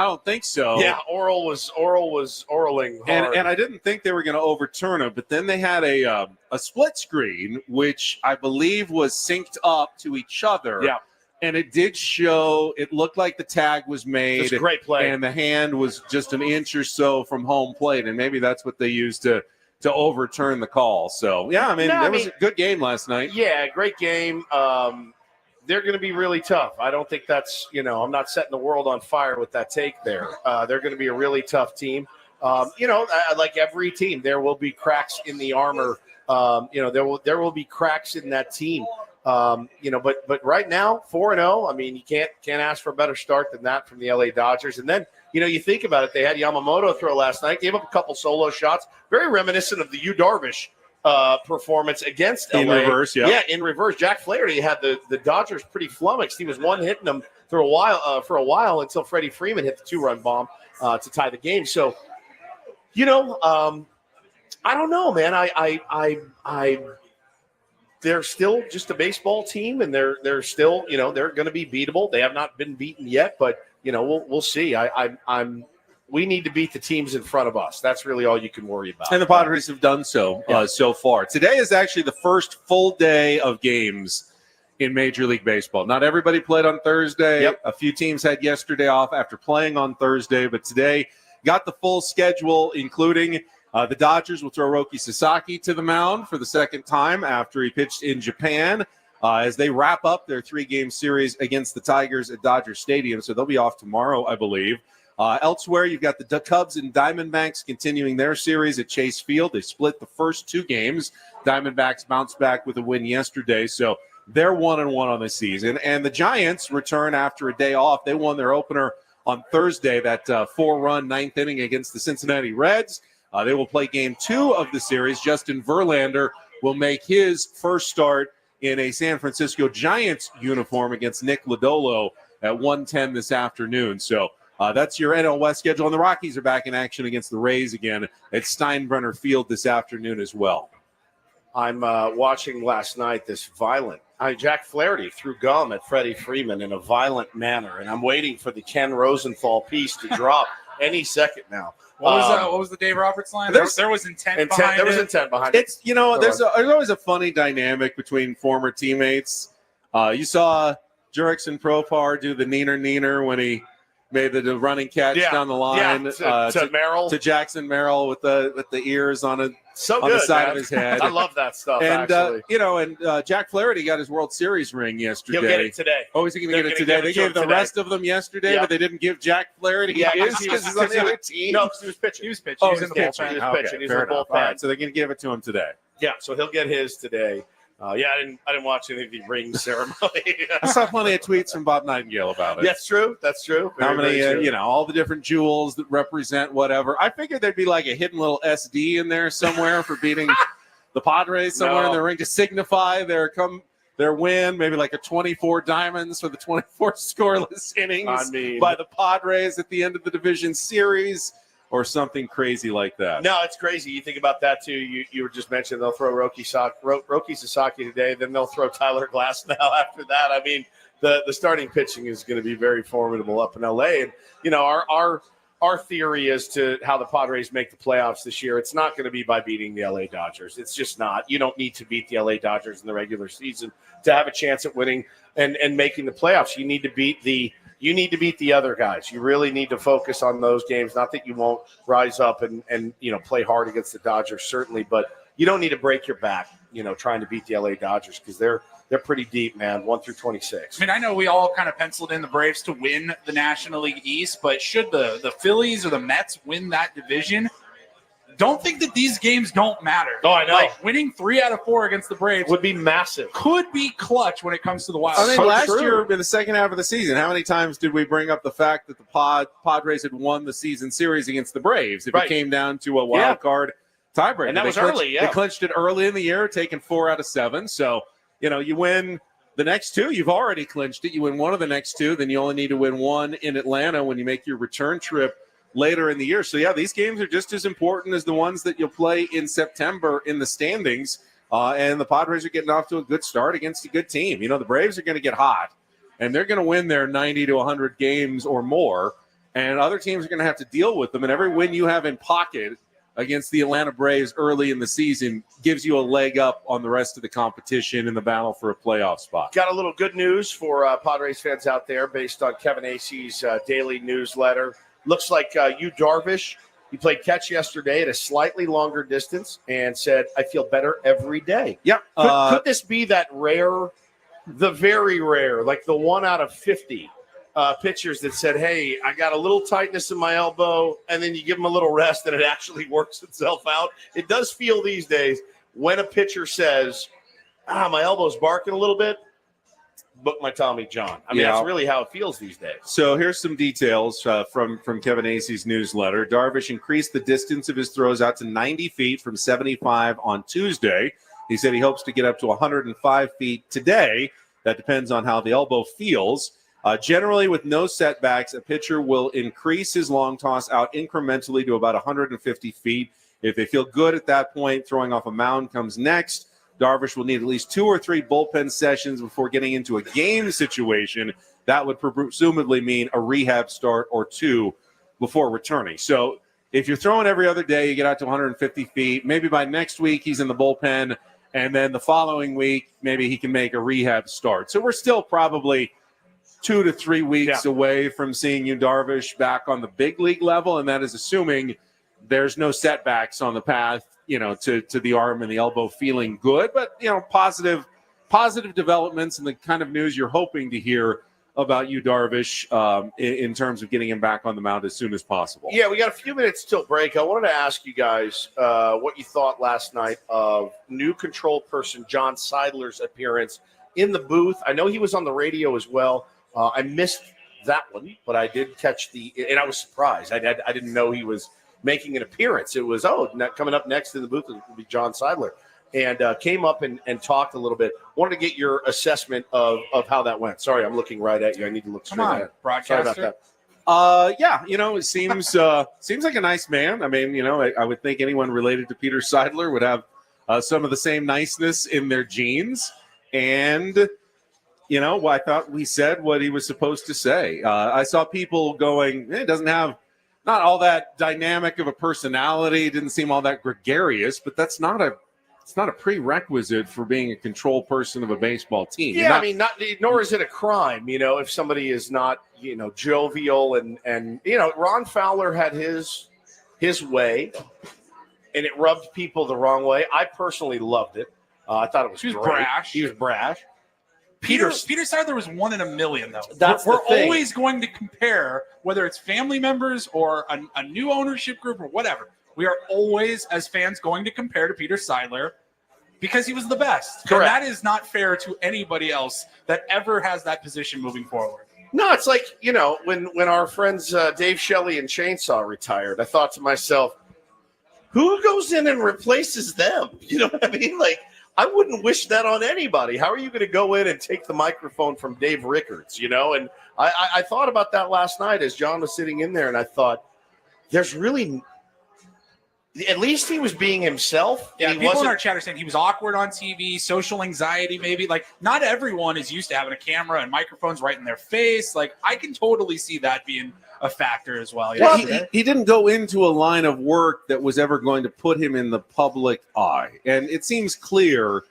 don't think so. Yeah, Oral was oraling hard. And I didn't think they were going to overturn it, but then they had a split screen, which I believe was synced up to each other. Yeah. And it did show, it looked like the tag was made. It's a great play. And the hand was just an inch or so from home plate. And maybe that's what they used to overturn the call. So, there was a good game last night. Yeah, great game. They're going to be really tough. I don't think that's, I'm not setting the world on fire with that take there. They're going to be a really tough team. Like every team, there will be cracks in the armor. There will be cracks in that team. But right now, 4-0. I mean, you can't ask for a better start than that from the LA Dodgers. And then, you think about it. They had Yamamoto throw last night, gave up a couple solo shots, very reminiscent of the Yu Darvish performance against LA. In reverse, yeah. Yeah, in reverse. Jack Flaherty had the Dodgers pretty flummoxed. He was hitting them for a while until Freddie Freeman hit the 2-run bomb to tie the game. So, I don't know, man. They're still just a baseball team, and they're still, they're going to be beatable. They have not been beaten yet, but we'll see. We need to beat the teams in front of us. That's really all you can worry about. And the Padres have done so so far. Today is actually the first full day of games in Major League Baseball. Not everybody played on Thursday. Yep. A few teams had yesterday off after playing on Thursday, but today got the full schedule, including the Dodgers will throw Roki Sasaki to the mound for the second time after he pitched in Japan as they wrap up their 3-game series against the Tigers at Dodger Stadium. So they'll be off tomorrow, I believe. Elsewhere, you've got the Cubs and Diamondbacks continuing their series at Chase Field. They split the first 2 games. Diamondbacks bounced back with a win yesterday, so they're 1-1 on the season. And the Giants return after a day off. They won their opener on Thursday, that 4-run 9th inning against the Cincinnati Reds. They will play game 2 of the series. Justin Verlander will make his first start in a San Francisco Giants uniform against Nick Lodolo at 1:10 this afternoon. So that's your NL West schedule. And the Rockies are back in action against the Rays again at Steinbrenner Field this afternoon as well. I'm watching last night this Jack Flaherty threw gum at Freddie Freeman in a violent manner, and I'm waiting for the Ken Rosenthal piece to drop any second now. What was the Dave Roberts line? There was intent behind it. There was intent behind it. It's, there's always a funny dynamic between former teammates. You saw Jurickson Profar do the neener when he made the running catch down the line to Merrill, to Jackson Merrill with the ears on the side of his head. I love that stuff. And actually, Jack Flaherty got his World Series ring yesterday. He'll get it today. Oh, is he going to get it today? They gave the rest of them yesterday, but they didn't give Jack Flaherty his because he's on the other team. No, because he was pitching. He was pitching. Oh, he was in the bullpen. He was pitching. He was in the bullpen. All right, so they're going to give it to him today. Yeah, so he'll get his today. I didn't watch any of the ring ceremony. I saw plenty of tweets from Bob Nightingale about it. That's true. That's true. How many, all the different jewels that represent whatever. I figured there'd be like a hidden little SD in there somewhere for beating the Padres somewhere in the ring to signify their win. Maybe like a 24 diamonds for the 24 scoreless innings by the Padres at the end of the division series. Or something crazy like that. No, it's crazy. You think about that, too. You were just mentioning they'll throw Roki Sasaki today. Then they'll throw Tyler Glass now after that. I mean, the starting pitching is going to be very formidable up in L.A. And, our theory as to how the Padres make the playoffs this year, it's not going to be by beating the L.A. Dodgers. It's just not. You don't need to beat the L.A. Dodgers in the regular season to have a chance at winning and making the playoffs. You need to beat the other guys. You really need to focus on those games. Not that you won't rise up and play hard against the Dodgers, certainly, but you don't need to break your back, trying to beat the LA Dodgers because they're pretty deep, man, 1 through 26. I mean, I know we all kind of penciled in the Braves to win the National League East, but should the Phillies or the Mets win that division, don't think that these games don't matter. Oh, I know. Like winning 3 out of 4 against the Braves would be massive. Could be clutch when it comes to the Wild. I think last year in the second half of the season, how many times did we bring up the fact that the Padres had won the season series against the Braves? It came down to a wild card tiebreaker. And that was early, They clinched it early in the year, taking 4 out of 7. So, you win the next 2, you've already clinched it. You win one of the next 2, then you only need to win 1 in Atlanta when you make your return trip later in the year. So, these games are just as important as the ones that you'll play in September in the standings. And the Padres are getting off to a good start against a good team. The Braves are going to get hot, and they're going to win their 90 to 100 games or more, and other teams are going to have to deal with them. And every win you have in pocket against the Atlanta Braves early in the season gives you a leg up on the rest of the competition in the battle for a playoff spot. Got a little good news for Padres fans out there based on Kevin Acey's daily newsletter. Looks like Yu Darvish, he played catch yesterday at a slightly longer distance and said, I feel better every day. Yeah. Could this be that rare, the very rare, like the 1 out of 50 pitchers that said, hey, I got a little tightness in my elbow, and then you give them a little rest and it actually works itself out? It does feel these days when a pitcher says, my elbow's barking a little bit, book my Tommy John. I mean, that's really how it feels these days. So here's some details from Kevin Acey's newsletter. Darvish increased the distance of his throws out to 90 feet from 75 on Tuesday. He said he hopes to get up to 105 feet today. That depends on how the elbow feels. Generally, with no setbacks, a pitcher will increase his long toss out incrementally to about 150 feet. If they feel good at that point, throwing off a mound comes next. Darvish will need at least 2 or 3 bullpen sessions before getting into a game situation. That would presumably mean a rehab start or 2 before returning. So if you're throwing every other day, you get out to 150 feet. Maybe by next week he's in the bullpen, and then the following week maybe he can make a rehab start. So we're still probably 2 to 3 weeks away from seeing Yu Darvish back on the big league level, and that is assuming there's no setbacks on the path, to the arm and the elbow feeling good. But, positive developments and the kind of news you're hoping to hear about Yu Darvish in terms of getting him back on the mound as soon as possible. Yeah, we got a few minutes till break. I wanted to ask you guys what you thought last night of new control person John Seidler's appearance in the booth. I know he was on the radio as well. I missed that one, but I did catch and I was surprised. I didn't know he was making an appearance. It was, coming up next in the booth will be John Seidler. And came up and talked a little bit. Wanted to get your assessment of how that went. Sorry, I'm looking right at you. I need to look straight at it. Broadcaster. Sorry about that. It seems like a nice man. I mean, I would think anyone related to Peter Seidler would have some of the same niceness in their genes. And, I thought we said what he was supposed to say. I saw people going, it doesn't have not all that dynamic of a personality. Didn't seem all that gregarious, but it's not a prerequisite for being a control person of a baseball team. Yeah, nor is it a crime, if somebody is not, jovial and Ron Fowler had his way, and it rubbed people the wrong way. I personally loved it. I thought it was great. Brash. He was brash. Peter Seidler was 1 in a million, though. We're always going to compare, whether it's family members or a new ownership group or whatever. We are always, as fans, going to compare to Peter Seidler because he was the best. Correct. And that is not fair to anybody else that ever has that position moving forward. No, it's like, when our friends Dave Shelley and Chainsaw retired, I thought to myself, who goes in and replaces them? You know what I mean? Like, I wouldn't wish that on anybody. How are you going to go in and take the microphone from Dave Rickards, And I thought about that last night as John was sitting in there, and I thought, there's really – at least he was being himself. Yeah, people in our chat are saying he was awkward on TV, social anxiety maybe. Like, not everyone is used to having a camera and microphones right in their face. Like, I can totally see that being a factor as well. Well, he didn't go into a line of work that was ever going to put him in the public eye. And it seems clear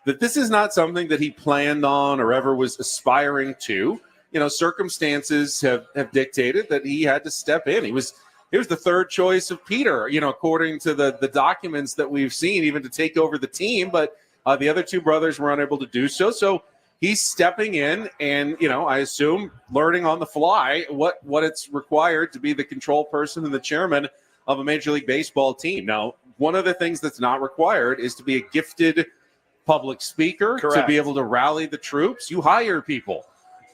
that this is not something that he planned on or ever was aspiring to. Circumstances have dictated that he had to step in. He was the third choice of Peter, according to the documents that we've seen, even to take over the team. But the other 2 brothers were unable to do so. So he's stepping in and, I assume learning on the fly what it's required to be the control person and the chairman of a Major League Baseball team. Now, one of the things that's not required is to be a gifted public speaker. Correct. To be able to rally the troops. You hire people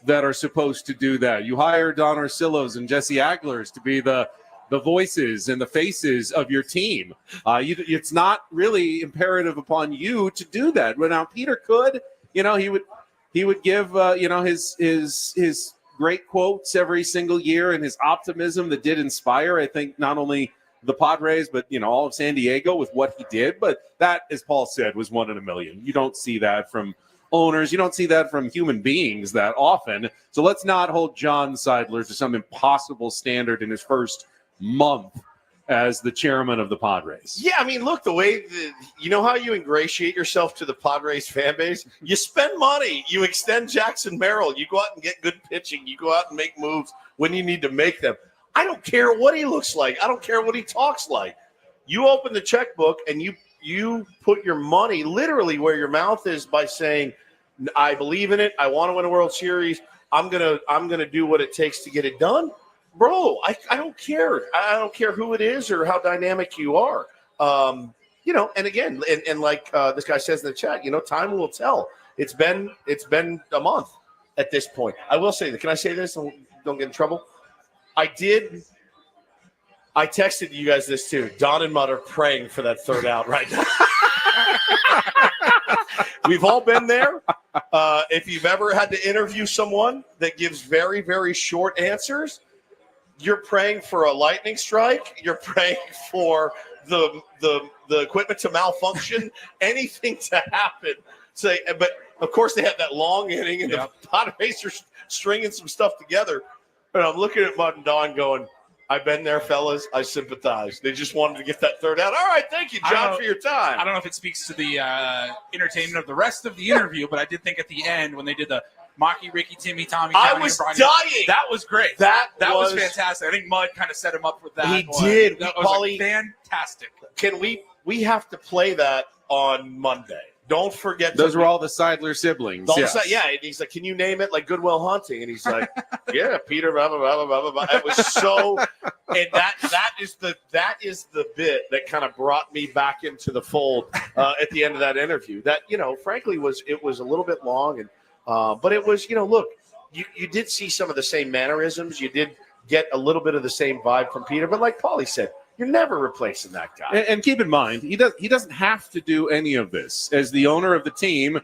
that are supposed to do that. You hire Don Orsillos and Jesse Aglers to be the voices and the faces of your team. It's not really imperative upon you to do that. But now Peter could, he would give, his great quotes every single year and his optimism that did inspire, I think, not only the Padres, but, all of San Diego with what he did. But that, as Paul said, was 1 in a million. You don't see that from owners. You don't see that from human beings that often. So let's not hold John Seidler to some impossible standard in his first month as the chairman of the Padres. Yeah, look, the way how you ingratiate yourself to the Padres fan base? You spend money. You extend Jackson Merrill. You go out and get good pitching. You go out and make moves when you need to make them. I don't care what he looks like. I don't care what he talks like. You open the checkbook and you put your money literally where your mouth is by saying, I believe in it. I want to win a World Series. I'm gonna do what it takes to get it done. Bro, I don't care. I don't care who it is or how dynamic you are. And again, and like this guy says in the chat, time will tell. It's been a month at this point. I will say that. Can I say this? Don't get in trouble. I texted you guys this too. Don and Mudd are praying for that third out right now. We've all been there. If you've ever had to interview someone that gives very, very short answers, you're praying for a lightning strike. You're praying for the equipment to malfunction, anything to happen. But of course they had that long inning, and the Padres are stringing some stuff together. And I'm looking at Mud and Don going, I've been there, fellas. I sympathize. They just wanted to get that third out. All right, thank you, John, for your time. I don't know if it speaks to the entertainment of the rest of the interview, but I did think at the end when they did the Maki, Ricky, Timmy, Tommy, I was dying. That was great. That was fantastic. I think Mud kind of set him up with that. He did. That was fantastic. Can we have to play that on Monday? Don't forget. Those were all the Seidler siblings. Yeah, and he's like, can you name it like Goodwill Hunting? And he's like, yeah, Peter, blah, blah, blah, blah, blah, blah. It was so, and that is the bit that kind of brought me back into the fold at the end of that interview. That, frankly, it was a little bit long, and but it was, look, you did see some of the same mannerisms. You did get a little bit of the same vibe from Peter, but like Paulie said, you're never replacing that guy. And keep in mind, he doesn't have to do any of this. As the owner of the team,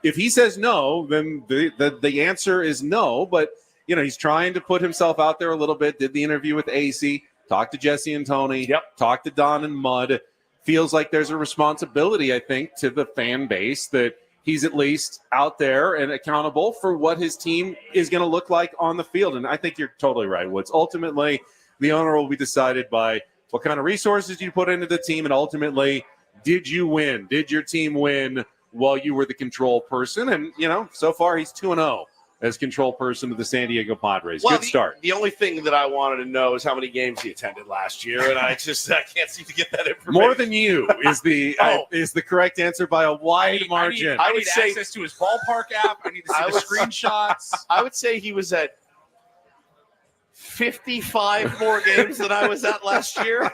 if he says no, then the answer is no. But, he's trying to put himself out there a little bit. Did the interview with AC, talked to Jesse and Tony, talked to Don and Mud. Feels like there's a responsibility, I think, to the fan base that he's at least out there and accountable for what his team is going to look like on the field. And I think you're totally right, Woods. Ultimately, the owner will be decided by what kind of resources you put into the team, and ultimately, did you win? Did your team win while you were the control person? And, so far he's 2-0 as control person of the San Diego Padres. Good start. The only thing that I wanted to know is how many games he attended last year, and I can't seem to get that information. More than you is the correct answer by a wide margin. I would say access to his ballpark app. I need to see the screenshots. I would say he was at 55 more games than I was at last year.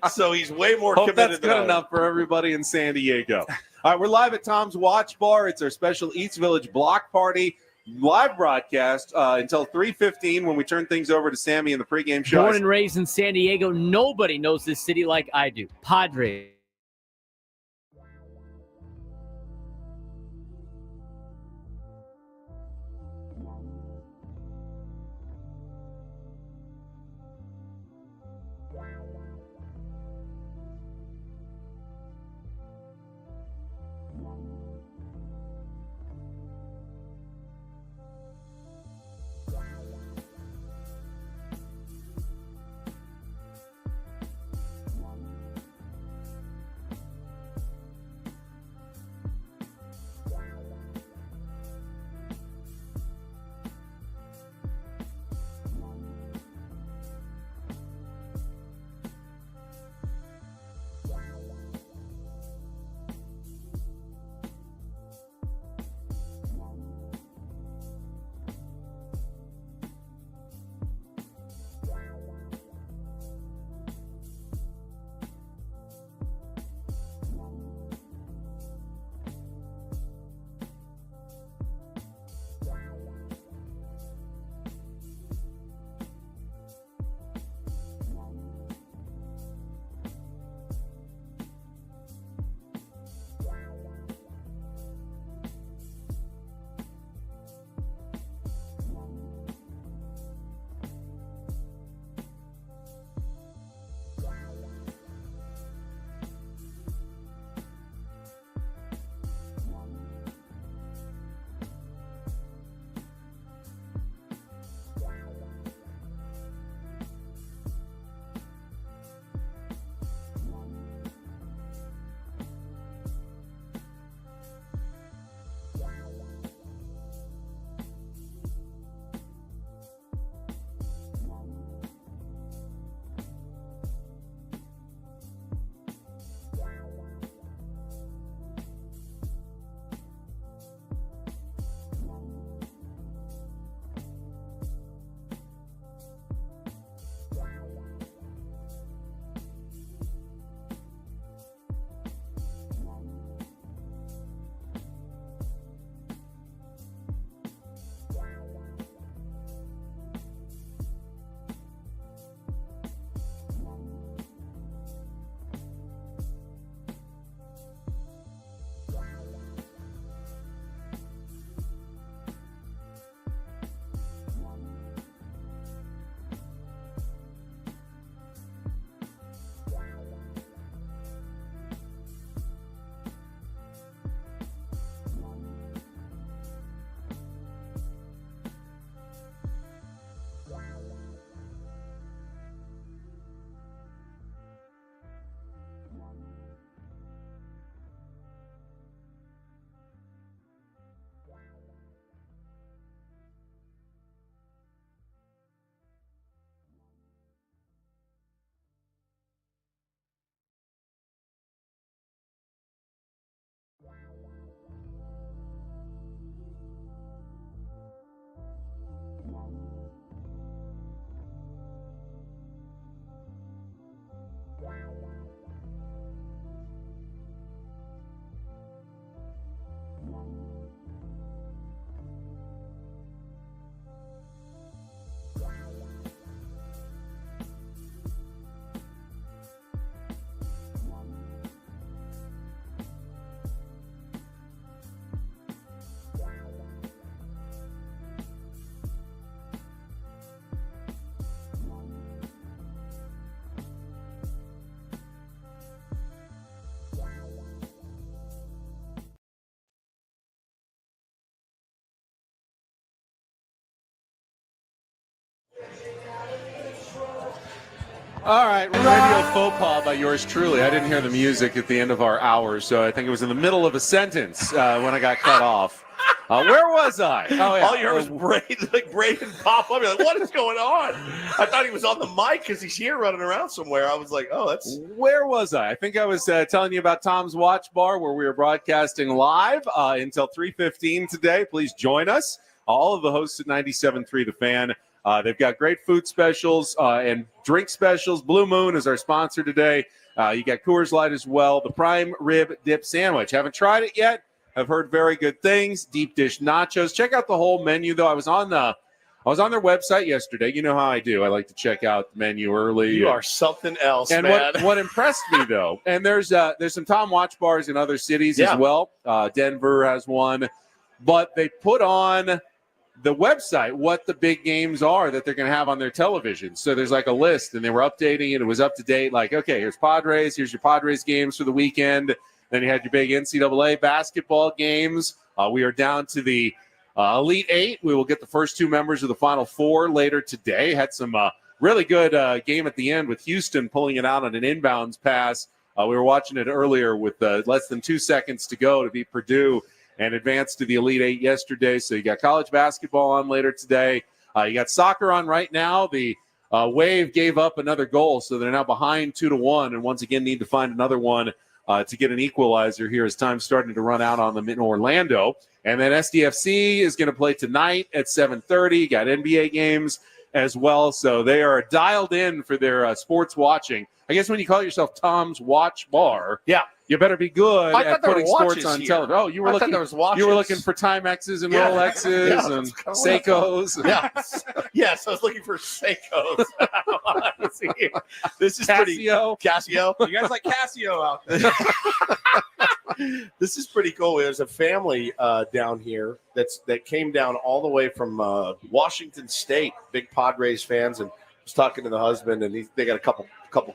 So he's way more committed. That's good enough for everybody in San Diego. All right, we're live at Tom's Watch Bar. It's our special Eats Village block party live broadcast until 3:15 when we turn things over to Sammy in the pregame show. Born and raised in San Diego, nobody knows this city like I do. Padres. All right, radio faux pas by yours truly. I didn't hear the music at the end of our hour, so I think it was in the middle of a sentence when I got cut off. Where was I? Oh, yeah. All you heard was Braden pop up. You're like, what is going on? I thought he was on the mic because he's here running around somewhere. I was like, oh, that's... Where was I? I think I was telling you about Tom's Watch Bar, where we are broadcasting live until 3:15 today. Please join us. All of the hosts at 97.3 The Fan. They've got great food specials and drink specials. Blue Moon is our sponsor today. You got Coors Light as well. The prime rib dip sandwich. Haven't tried it yet. I've heard very good things. Deep dish nachos. Check out the whole menu, though. I was on their website yesterday. You know how I do. I like to check out the menu early. You are something else, and man. What impressed me, though, and there's some Tom Watch bars in other cities as well. Denver has one. But they put on the website what the big games are that they're going to have on their television. So there's like a list, and they were updating it. It was up to date. Like, okay, here's Padres. Here's your Padres games for the weekend. Then you had your big NCAA basketball games. We are down to the Elite Eight. We will get the first two members of the Final Four later today. Had some really good game at the end with Houston pulling it out on an inbounds pass. We were watching it earlier with less than 2 seconds to go to beat Purdue and advanced to the Elite Eight yesterday. So you got college basketball on later today. You got soccer on right now. The Wave gave up another goal, so they're now behind 2-1, and once again need to find another one to get an equalizer here as time's starting to run out on them in Orlando. And then SDFC is going to play tonight at 7:30. Got NBA games as well, so they are dialed in for their sports watching. I guess when you call yourself Tom's Watch Bar, you better be good at putting sports on television. Oh, you were looking for Timexes and Rolexes and Seikos. Yes, I was looking for Seikos. This is Casio. Casio. You guys like Casio out there? This is pretty cool. There's a family down here that came down all the way from Washington State, big Padres fans, and was talking to the husband, and they got a couple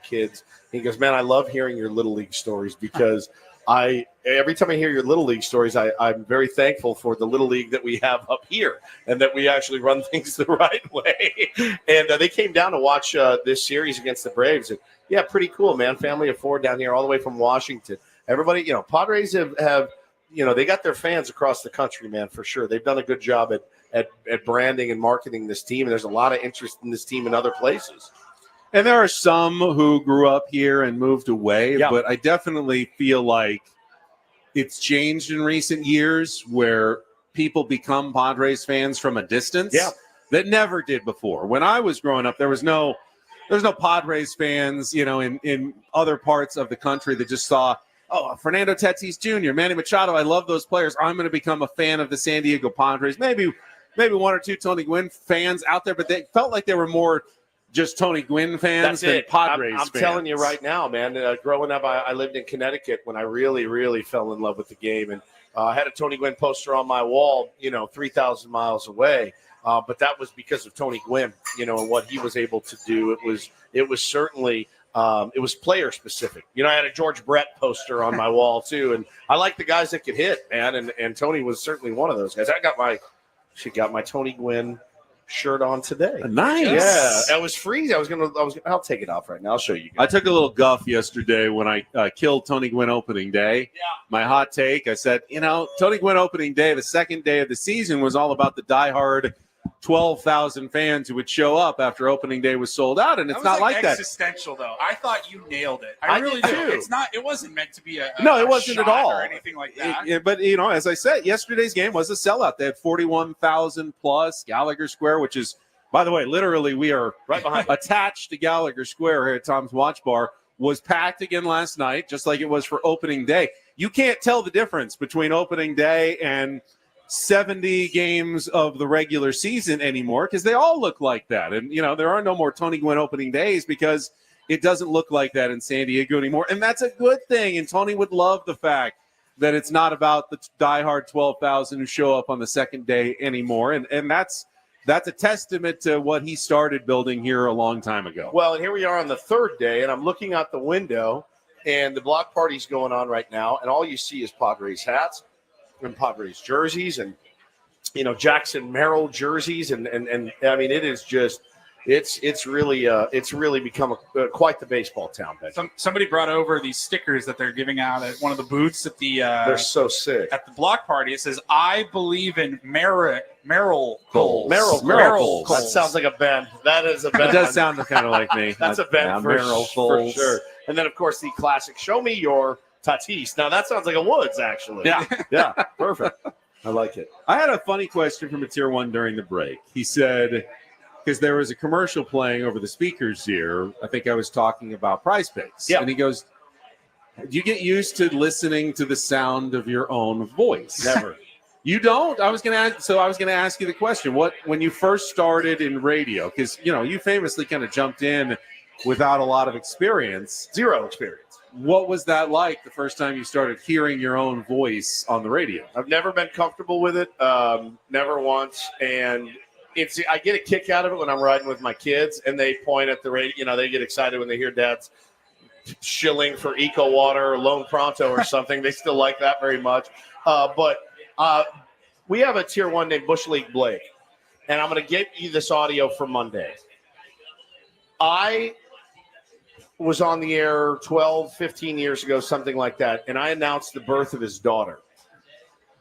kids. And he goes, man, I love hearing your Little League stories because every time I hear your Little League stories, I'm very thankful for the Little League that we have up here and that we actually run things the right way. And they came down to watch this series against the Braves. And yeah, pretty cool, man. Family of four down here all the way from Washington. Everybody, Padres have they got their fans across the country, man, for sure. They've done a good job at branding and marketing this team. And there's a lot of interest in this team in other places. And there are some who grew up here and moved away, but I definitely feel like it's changed in recent years where people become Padres fans from a distance that never did before. When I was growing up, there's no Padres fans, in other parts of the country that just saw, Fernando Tatis Jr., Manny Machado, I love those players. I'm going to become a fan of the San Diego Padres. Maybe one or two Tony Gwynn fans out there, but they felt like they were more just Tony Gwynn fans than Padres fans. I'm telling you right now, man, growing up, I lived in Connecticut when I really, really fell in love with the game. And I had a Tony Gwynn poster on my wall, 3,000 miles away. But that was because of Tony Gwynn, and what he was able to do. It was certainly it was player specific. I had a George Brett poster on my wall too. And I like the guys that could hit, man. And Tony was certainly one of those guys. She got my Tony Gwynn shirt on today. Nice. Yeah, it was freezing. I'll take it off right now. I'll show you guys. I took a little guff yesterday when I killed Tony Gwynn opening day. Yeah. My hot take, I said, Tony Gwynn opening day, the second day of the season, was all about the diehard 12,000 fans who would show up after opening day was sold out, and it's not like that. Existential, though. I thought you nailed it. I really do. It's not. It wasn't meant to be a no. It wasn't at all or anything like that. But as I said, yesterday's game was a sellout. They had 41,000 plus. Gallagher Square, which is, by the way, literally we are right behind, attached to Gallagher Square here at Tom's Watch Bar, was packed again last night, just like it was for opening day. You can't tell the difference between opening day and 70 games of the regular season anymore because they all look like that. And, there are no more Tony Gwynn opening days because it doesn't look like that in San Diego anymore. And that's a good thing. And Tony would love the fact that it's not about the diehard 12,000 who show up on the second day anymore. And that's a testament to what he started building here a long time ago. Well, and here we are on the third day, and I'm looking out the window, and the block party's going on right now, and all you see is Padres hats and Padres jerseys and, Jackson Merrill jerseys. And I mean, it is just It's really become quite the baseball town, Ben. Somebody brought over these stickers that they're giving out at one of the booths at the They're so sick. at the block party. It says, "I believe in marigolds." Marigolds. That sounds like a Ben. That is a Ben. It does sound kind of like me. That's a Ben for Marigolds. sure. And then, of course, the classic "Show me your Tatis." Now that sounds like a Woods, actually. Yeah, perfect. I like it. I had a funny question from a Tier 1 during the break. He said, because there was a commercial playing over the speakers here, I think I was talking about Prize Picks. Yeah. And he goes, do you get used to listening to the sound of your own voice? Never. You don't? I was going to ask you the question. When you first started in radio, because, you famously kind of jumped in without a lot of experience. Zero experience. What was that like the first time you started hearing your own voice on the radio? I've never been comfortable with it, never once. And I get a kick out of it when I'm riding with my kids and they point at the radio. They get excited when they hear Dad's shilling for Eco Water or Lone Pronto or something. They still like that very much. But we have a Tier 1 named Bush League Blake, and I'm going to get you this audio for Monday. I was on the air 12, 15 years ago, something like that, and I announced the birth of his daughter.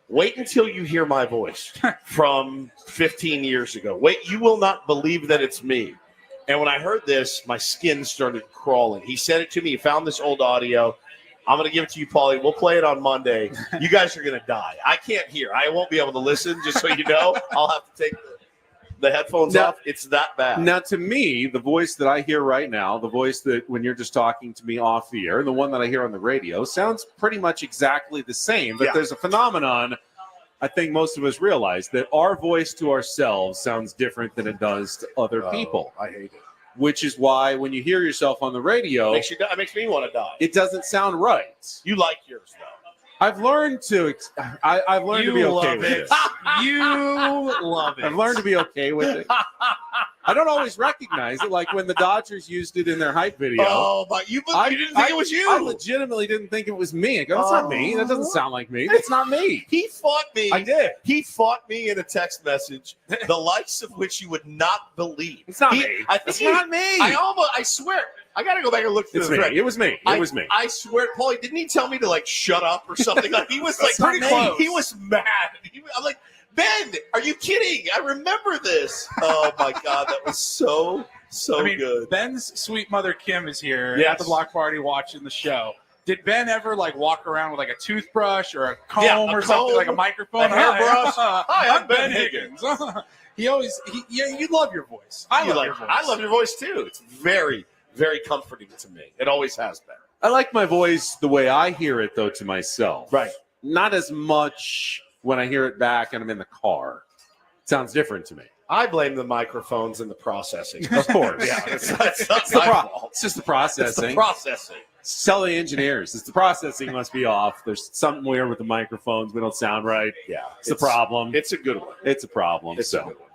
Wait until you hear my voice from 15 years ago. Wait, you will not believe that it's me. And when I heard this, my skin started crawling. He sent it to me. He found this old audio. I'm going to give it to you, Paulie. We'll play it on Monday. You guys are going to die. I can't hear. I won't be able to listen, just so you know. I'll have to take the headphones off. It's that bad. Now, to me, the voice that I hear right now, the voice that when you're just talking to me off the air, the one that I hear on the radio, sounds pretty much exactly the same. But there's a phenomenon I think most of us realize, that our voice to ourselves sounds different than it does to other people. I hate it. Which is why when you hear yourself on the radio, it makes me want to die. It doesn't sound right. You like yours, though. I've learned to I've learned to be okay with it. You love it. I've learned to be okay with it. I don't always recognize it, like when the Dodgers used it in their hype video. Oh, but you didn't think it was you. I legitimately didn't think it was me. I go, that's not me. That doesn't sound like me. That's not me. He fought me. I did. He fought me in a text message, the likes of which you would not believe. It's not me. It's not me. I swear. I got to go back and look through the thread. It was me. It was me. I swear, Paulie, didn't he tell me to, like, shut up or something? Like, he was, like, pretty close. He was mad. I'm like, Ben, are you kidding? I remember this. Oh, my God. That was so good. Ben's sweet mother, Kim, is here at the block party watching the show. Did Ben ever, like, walk around with, like, a toothbrush or a comb something, like a microphone? A hairbrush. Hi, I'm Ben Higgins. You love your voice. I love your voice. I love your voice, too. It's very, very comforting to me. It always has been. I like my voice the way I hear it, though, to myself. Right. Not as much when I hear it back and I'm in the car. It sounds different to me. I blame the microphones and the processing. Of course. Yeah, it's not my fault. It's just the processing. It's the processing. Tell the engineers. It's the processing must be off. There's something weird with the microphones. We don't sound right. Yeah. It's a problem. It's a good one. It's a problem. It's a good one.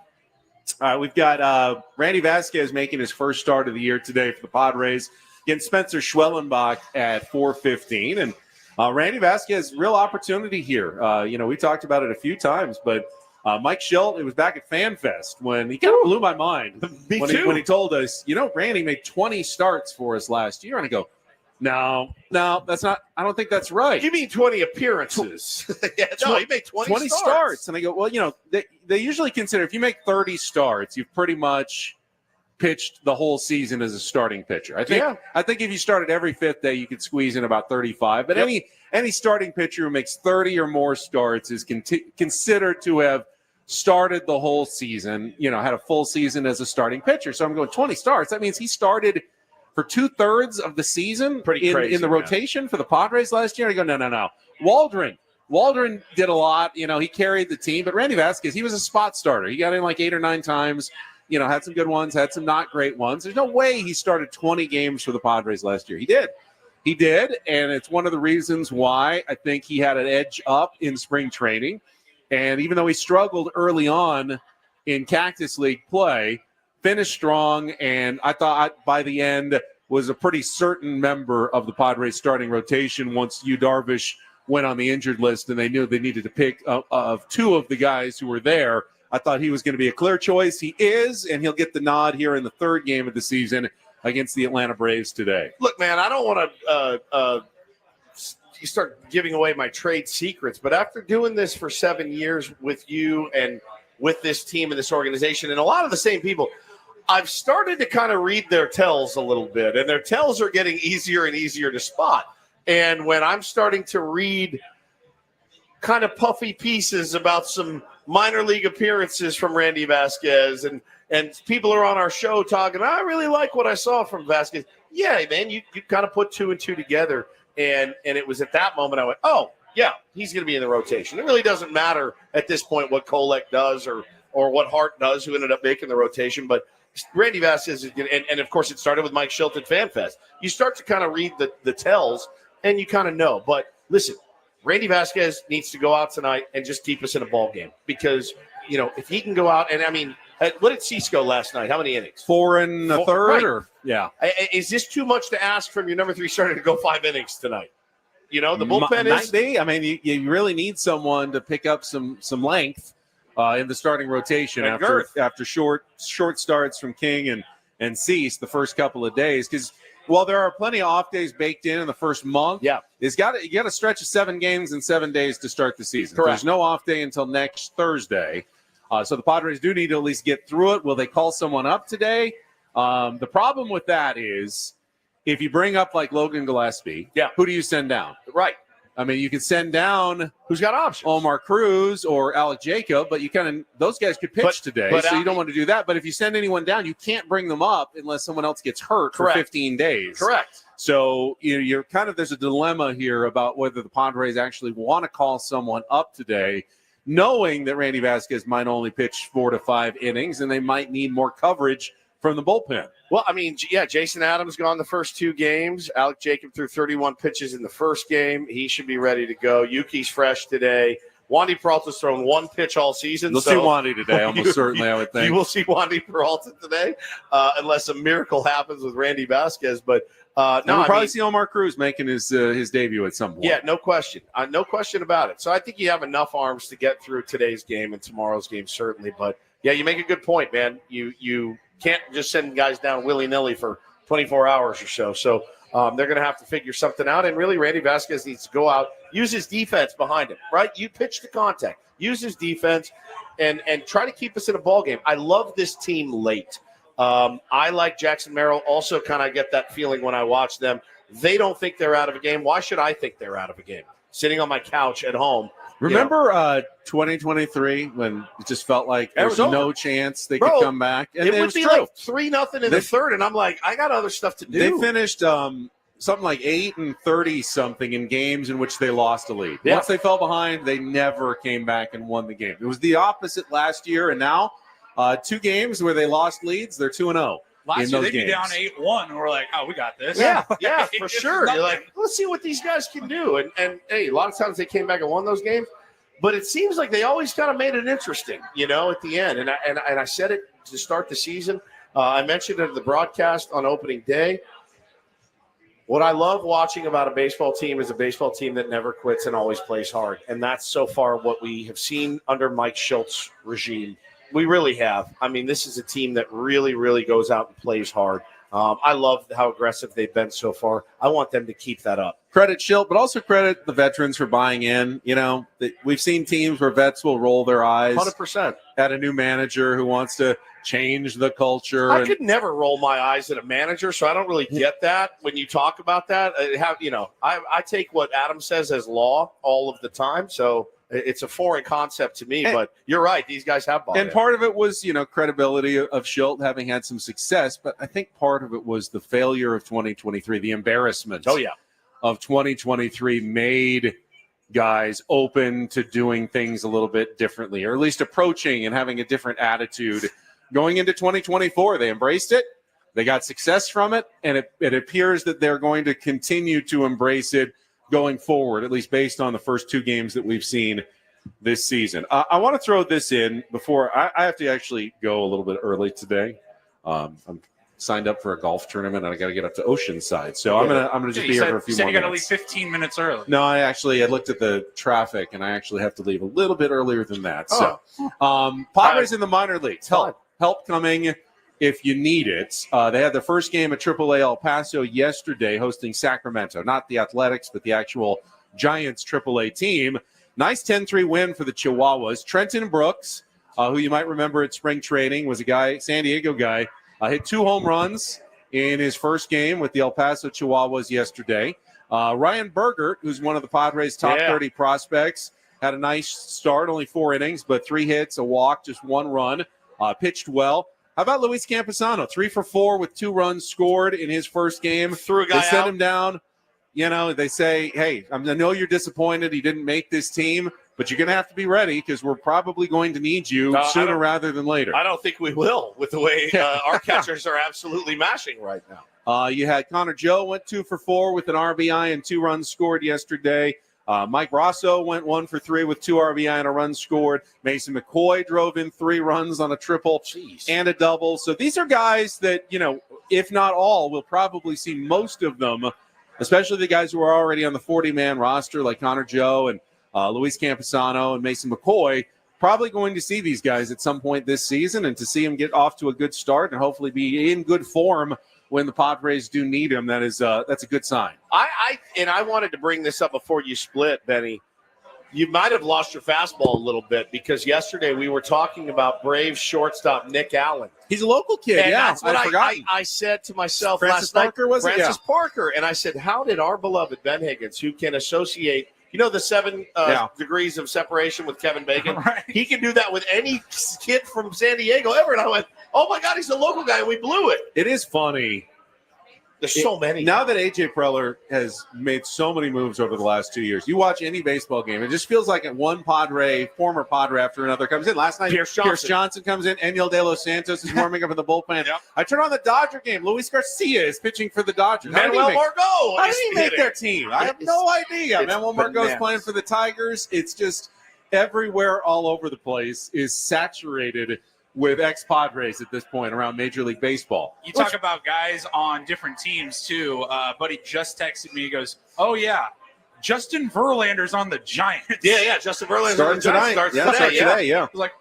All right, we've got Randy Vasquez making his first start of the year today for the Padres against Spencer Schwellenbach at 4:15. And Randy Vasquez, real opportunity here. We talked about it a few times, but Mike Schilt, it was back at FanFest when he kind of blew my mind when he told us, Randy made 20 starts for us last year. And I go, no, that's not. I don't think that's right. You mean 20 appearances? He made 20 starts. And I go, well, they usually consider if you make 30 starts, you've pretty much pitched the whole season as a starting pitcher. I think if you started every fifth day, you could squeeze in about 35. But any starting pitcher who makes 30 or more starts is considered to have started the whole season, had a full season as a starting pitcher. So I'm going 20 starts. That means he started for 2/3 of the season in the rotation for the Padres last year. I go, no. Waldron did a lot. He carried the team. But Randy Vasquez, he was a spot starter. He got in like 8 or 9 times. Had some good ones, had some not great ones. There's no way he started 20 games for the Padres last year. He did, and it's one of the reasons why I think he had an edge up in spring training. And even though he struggled early on in Cactus League play, finished strong, and I thought by the end was a pretty certain member of the Padres starting rotation once Yu Darvish went on the injured list and they knew they needed to pick of 2 of the guys who were there I thought he was going to be a clear choice. He is, and he'll get the nod here in the third game of the season against the Atlanta Braves today. Look, man, I don't want to start giving away my trade secrets, but after doing this for 7 years with you and with this team and this organization and a lot of the same people, I've started to kind of read their tells a little bit, and their tells are getting easier and easier to spot. And when I'm starting to read kind of puffy pieces about some minor league appearances from Randy Vasquez, and people are on our show talking, I really like what I saw from Vasquez. Yeah, man, you kind of put 2 and 2 together, and it was at that moment I went, oh, yeah, he's going to be in the rotation. It really doesn't matter at this point what Kolek does or what Hart does, who ended up making the rotation, but Randy Vasquez is going to, and of course it started with Mike Schilt at FanFest. You start to kind of read the tells, and you kind of know. But listen, Randy Vasquez needs to go out tonight and just keep us in a ball game because, if he can go out, and I mean, what did Cease go last night? How many innings? 4 and a third? Right. Or yeah. Is this too much to ask from your number 3 starter to go 5 innings tonight? The bullpen is. I mean, you really need someone to pick up some length in the starting rotation after short starts from King and Cease the first couple of days. Because while there are plenty of off days baked in the first month, you got a stretch of 7 games in 7 days to start the season. Correct. There's no off day until next Thursday. So the Padres do need to at least get through it. Will they call someone up today? The problem with that is if you bring up like Logan Gillespie, who do you send down? Right. I mean, you could send down who's got options, Omar Cruz or Alec Jacob, but you those guys could pitch today, so you don't want to do that. But if you send anyone down, you can't bring them up unless someone else gets hurt for 15 days. Correct. So you're there's a dilemma here about whether the Padres actually want to call someone up today, knowing that Randy Vasquez might only pitch 4 to 5 innings and they might need more coverage from the bullpen. Well, I mean, Jason Adams gone the first 2 games. Alec Jacob threw 31 pitches in the first game. He should be ready to go. Yuki's fresh today. Wandy Peralta's thrown 1 pitch all season. You'll see Wandy today, almost certainly, I would think. You will see Wandy Peralta today, unless a miracle happens with Randy Vasquez. But we'll probably see Omar Cruz making his debut at some point. Yeah, no question. No question about it. So I think you have enough arms to get through today's game and tomorrow's game, certainly. But, yeah, you make a good point, man. You can't just send guys down willy-nilly for 24 hours or so. So they're going to have to figure something out. And really, Randy Vasquez needs to go out, use his defense behind him, right? You pitch the contact, use his defense, and try to keep us in a ball game. I love this team late. I like Jackson Merrill. Also kind of get that feeling when I watch them. They don't think they're out of a game. Why should I think they're out of a game? Sitting on my couch at home. Remember 2023 when it just felt like there was no chance they could come back? And it would be like 3-0 in the third, and I'm like, I got other stuff to do. They finished something like 8 and 30 something in games in which they lost a lead. Yeah. Once they fell behind, they never came back and won the game. It was the opposite last year, and now 2 games where they lost leads, they're 2-0. Last year, they'd be down 8-1, and we're like, oh, we got this. Yeah, for sure. You're like, let's see what these guys can do. And hey, a lot of times they came back and won those games, but it seems like they always kind of made it interesting, at the end. And I said it to start the season. I mentioned it at the broadcast on opening day. What I love watching about a baseball team is a baseball team that never quits and always plays hard. And that's so far what we have seen under Mike Schilt's regime. We really have. I mean, this is a team that really, really goes out and plays hard. I love how aggressive they've been so far. I want them to keep that up. Credit Schilt, but also credit the veterans for buying in. We've seen teams where vets will roll their eyes 100% at a new manager who wants to change the culture. I could never roll my eyes at a manager, so I don't really get that when you talk about that. I take what Adam says as law all of the time, so it's a foreign concept to me, but you're right. These guys have bought and part of it was, credibility of Schilt having had some success, but I think part of it was the failure of 2023, the embarrassment of 2023 made guys open to doing things a little bit differently, or at least approaching and having a different attitude going into 2024. They embraced it. They got success from it, and it appears that they're going to continue to embrace it going forward, at least based on the first 2 games that we've seen this season. I want to throw this in before I have to actually go a little bit early today. I'm signed up for a golf tournament, and I got to get up to Oceanside. So I'm gonna just be here for a few more you got to leave minutes. 15 minutes early. No, I looked at the traffic, and I actually have to leave a little bit earlier than that. So, Padres in the minor leagues, help coming if you need it. They had their first game at AAA El Paso yesterday, hosting Sacramento. Not the Athletics, but the actual Giants AAA team. Nice 10-3 win for the Chihuahuas. Trenton Brooks, who you might remember at spring training, was a guy, San Diego guy, hit 2 home runs in his first game with the El Paso Chihuahuas yesterday. Ryan Bergert, who's one of the Padres' top 30 prospects, had a nice start, only 4 innings, but 3 hits, a walk, just 1 run, pitched well. How about Luis Camposano? 3 for 4 with 2 runs scored in his first game. Threw a guy They sent out. him down. You know, they say, hey, I know you're disappointed he didn't make this team, but you're going to have to be ready because we're probably going to need you sooner rather than later. I don't think we will with the way our catchers are absolutely mashing right now. You had Connor Joe went 2 for 4 with an RBI and 2 runs scored yesterday. Mike Rosso went 1 for 3 with 2 RBI and a run scored. Mason McCoy drove in 3 runs on a triple and a double. So these are guys that, you know, if not all, we'll probably see most of them, especially the guys who are already on the 40-man roster like Connor Joe and Luis Camposano and Mason McCoy. Probably going to see these guys at some point this season, and to see them get off to a good start and hopefully be in good form when the Padres do need him, that's a good sign. I wanted to bring this up before you split, Benny. You might have lost your fastball a little bit because yesterday we were talking about Braves shortstop Nick Allen. He's a local kid, And that's what I I said to myself Francis last Parker, night. was it? Francis Parker. And I said, how did our beloved Ben Higgins, who can associate, you know, the 7 degrees of separation with Kevin Bacon? Right. He can do that with any kid from San Diego ever. And I went, oh, my God, he's a local guy. We blew it. It is funny. There's so many. Now that A.J. Preller has made so many moves over the last 2 years, you watch any baseball game, it just feels like one former Padre after another comes in. Last night, Pierce Johnson comes in. Eniel De Los Santos is warming up in the bullpen. Yep. I turn on the Dodger game. Luis Garcia is pitching for the Dodgers. Manuel Margot. How did he make their team? I have no idea. Manuel Margot is bananas. playing for the Tigers. It's just everywhere, all over the place, is saturated with ex-Padres at this point around Major League Baseball. You talk about guys on different teams, too. Buddy just texted me. He goes, oh, yeah, Justin Verlander's on the Giants. Yeah, Justin Verlander Starting tonight. starts Yeah. today. I was like,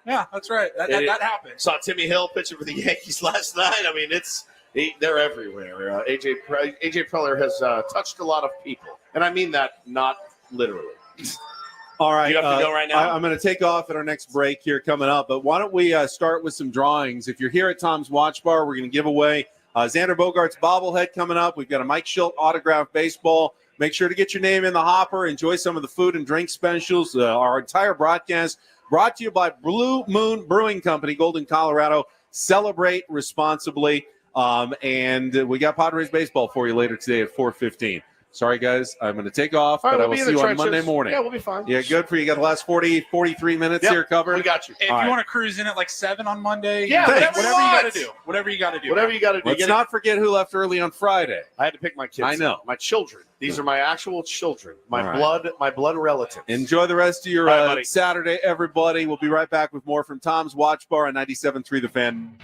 yeah, that's right. That happened. Saw Timmy Hill pitching for the Yankees last night. I mean, they're everywhere. AJ Preller has touched a lot of people, and I mean that not literally. All right. You have to go right now? I'm going to take off at our next break here coming up, but why don't we start with some drawings? If you're here at Tom's Watch Bar, we're going to give away Xander Bogaerts bobblehead coming up. We've got a Mike Schilt autographed baseball. Make sure to get your name in the hopper. Enjoy some of the food and drink specials. Our entire broadcast brought to you by Blue Moon Brewing Company, Golden, Colorado. Celebrate responsibly. And we got Padres baseball for you later today at 4:15. Sorry, guys. I'm going to take off, but I will see you on Monday morning. Yeah, we'll be fine. Yeah, good for you. Got the last 43 minutes here covered. We got you. If you want to cruise in at like 7 on Monday, Yeah, whatever you got want. to do. Whatever you got to do. Whatever you got to do. Let's not forget who left early on Friday. I had to pick my kids. I know. My children. These are my actual children. All right. My blood relatives. Enjoy the rest of your All right, buddy. Saturday, everybody. We'll be right back with more from Tom's Watch Bar on 97.3 The Fan.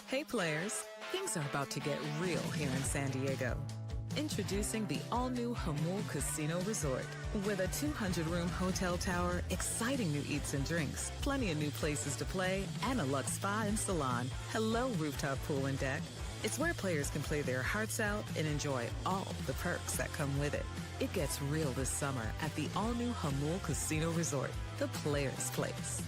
Hey players, things are about to get real here in San Diego. Introducing the all-new Hamul Casino Resort. With a 200-room hotel tower, exciting new eats and drinks, plenty of new places to play, and a luxe spa and salon. Hello, rooftop pool and deck. It's where players can play their hearts out and enjoy all the perks that come with it. It gets real this summer at the all-new Hamul Casino Resort, the players' place.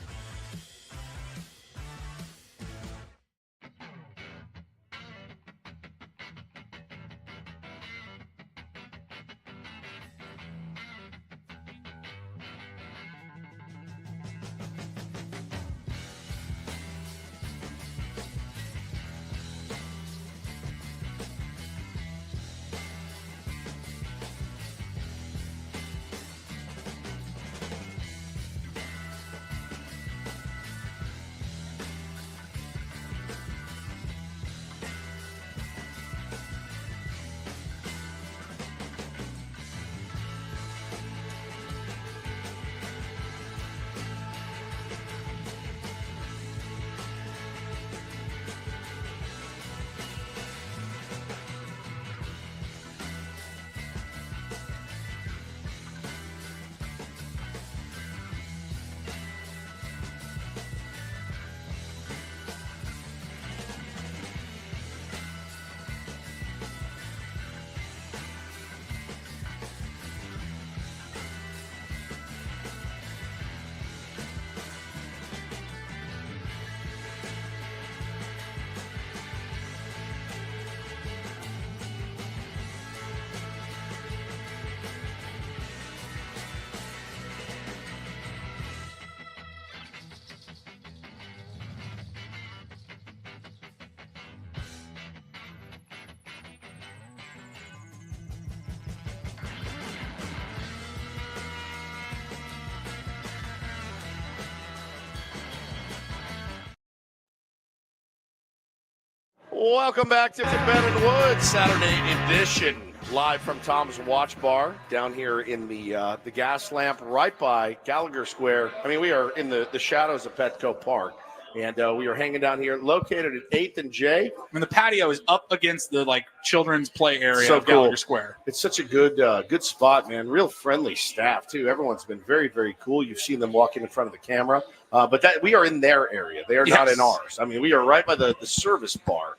Welcome back to Ben and Woods Saturday edition, live from Tom's Watch Bar down here in the gas lamp right by Gallagher Square. I mean, we are in the shadows of Petco Park, and we are hanging down here, located at 8th and J. I mean, the patio is up against the children's play area So of Gallagher cool. Square. It's such a good spot, man. Real friendly staff too. Everyone's been very, very cool. You've seen them walking in front of the camera, but that we are in their area. They are not in ours. I mean, we are right by the service bar.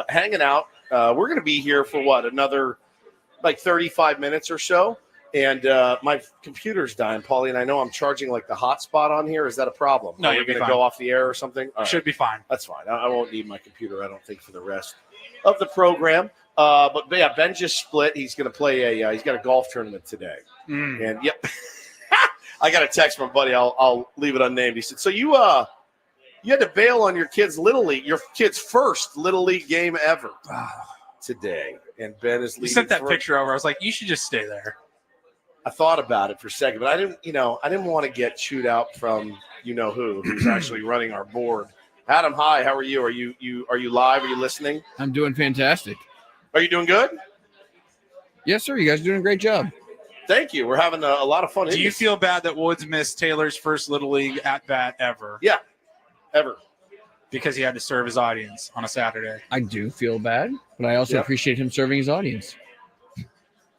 Hanging out. We're going to be here for another 35 minutes or so. And my computer's dying, Paulie, and I know I'm charging the hotspot on here. Is that a problem? No, you're going to go off the air or something? All Should right. be fine. That's fine. I won't need my computer, I don't think, for the rest of the program. But yeah, Ben just split. He's going to play he's got a golf tournament today. And yep. I got a text from a buddy. I'll leave it unnamed. He said, so you had to bail on your kid's your kid's first Little League game ever today. And Ben is leaving. You sent that picture over. I was like, you should just stay there. I thought about it for a second, but I didn't want to get chewed out from who's actually running our board. Adam, hi, how are you? Are you live? Are you listening? I'm doing fantastic. Are you doing good? Yes, sir. You guys are doing a great job. Thank you. We're having a lot of fun. Do you feel bad that Woods missed Taylor's first Little League at bat ever? Yeah. Ever. Because he had to serve his audience on a Saturday. I do feel bad, but I also appreciate him serving his audience.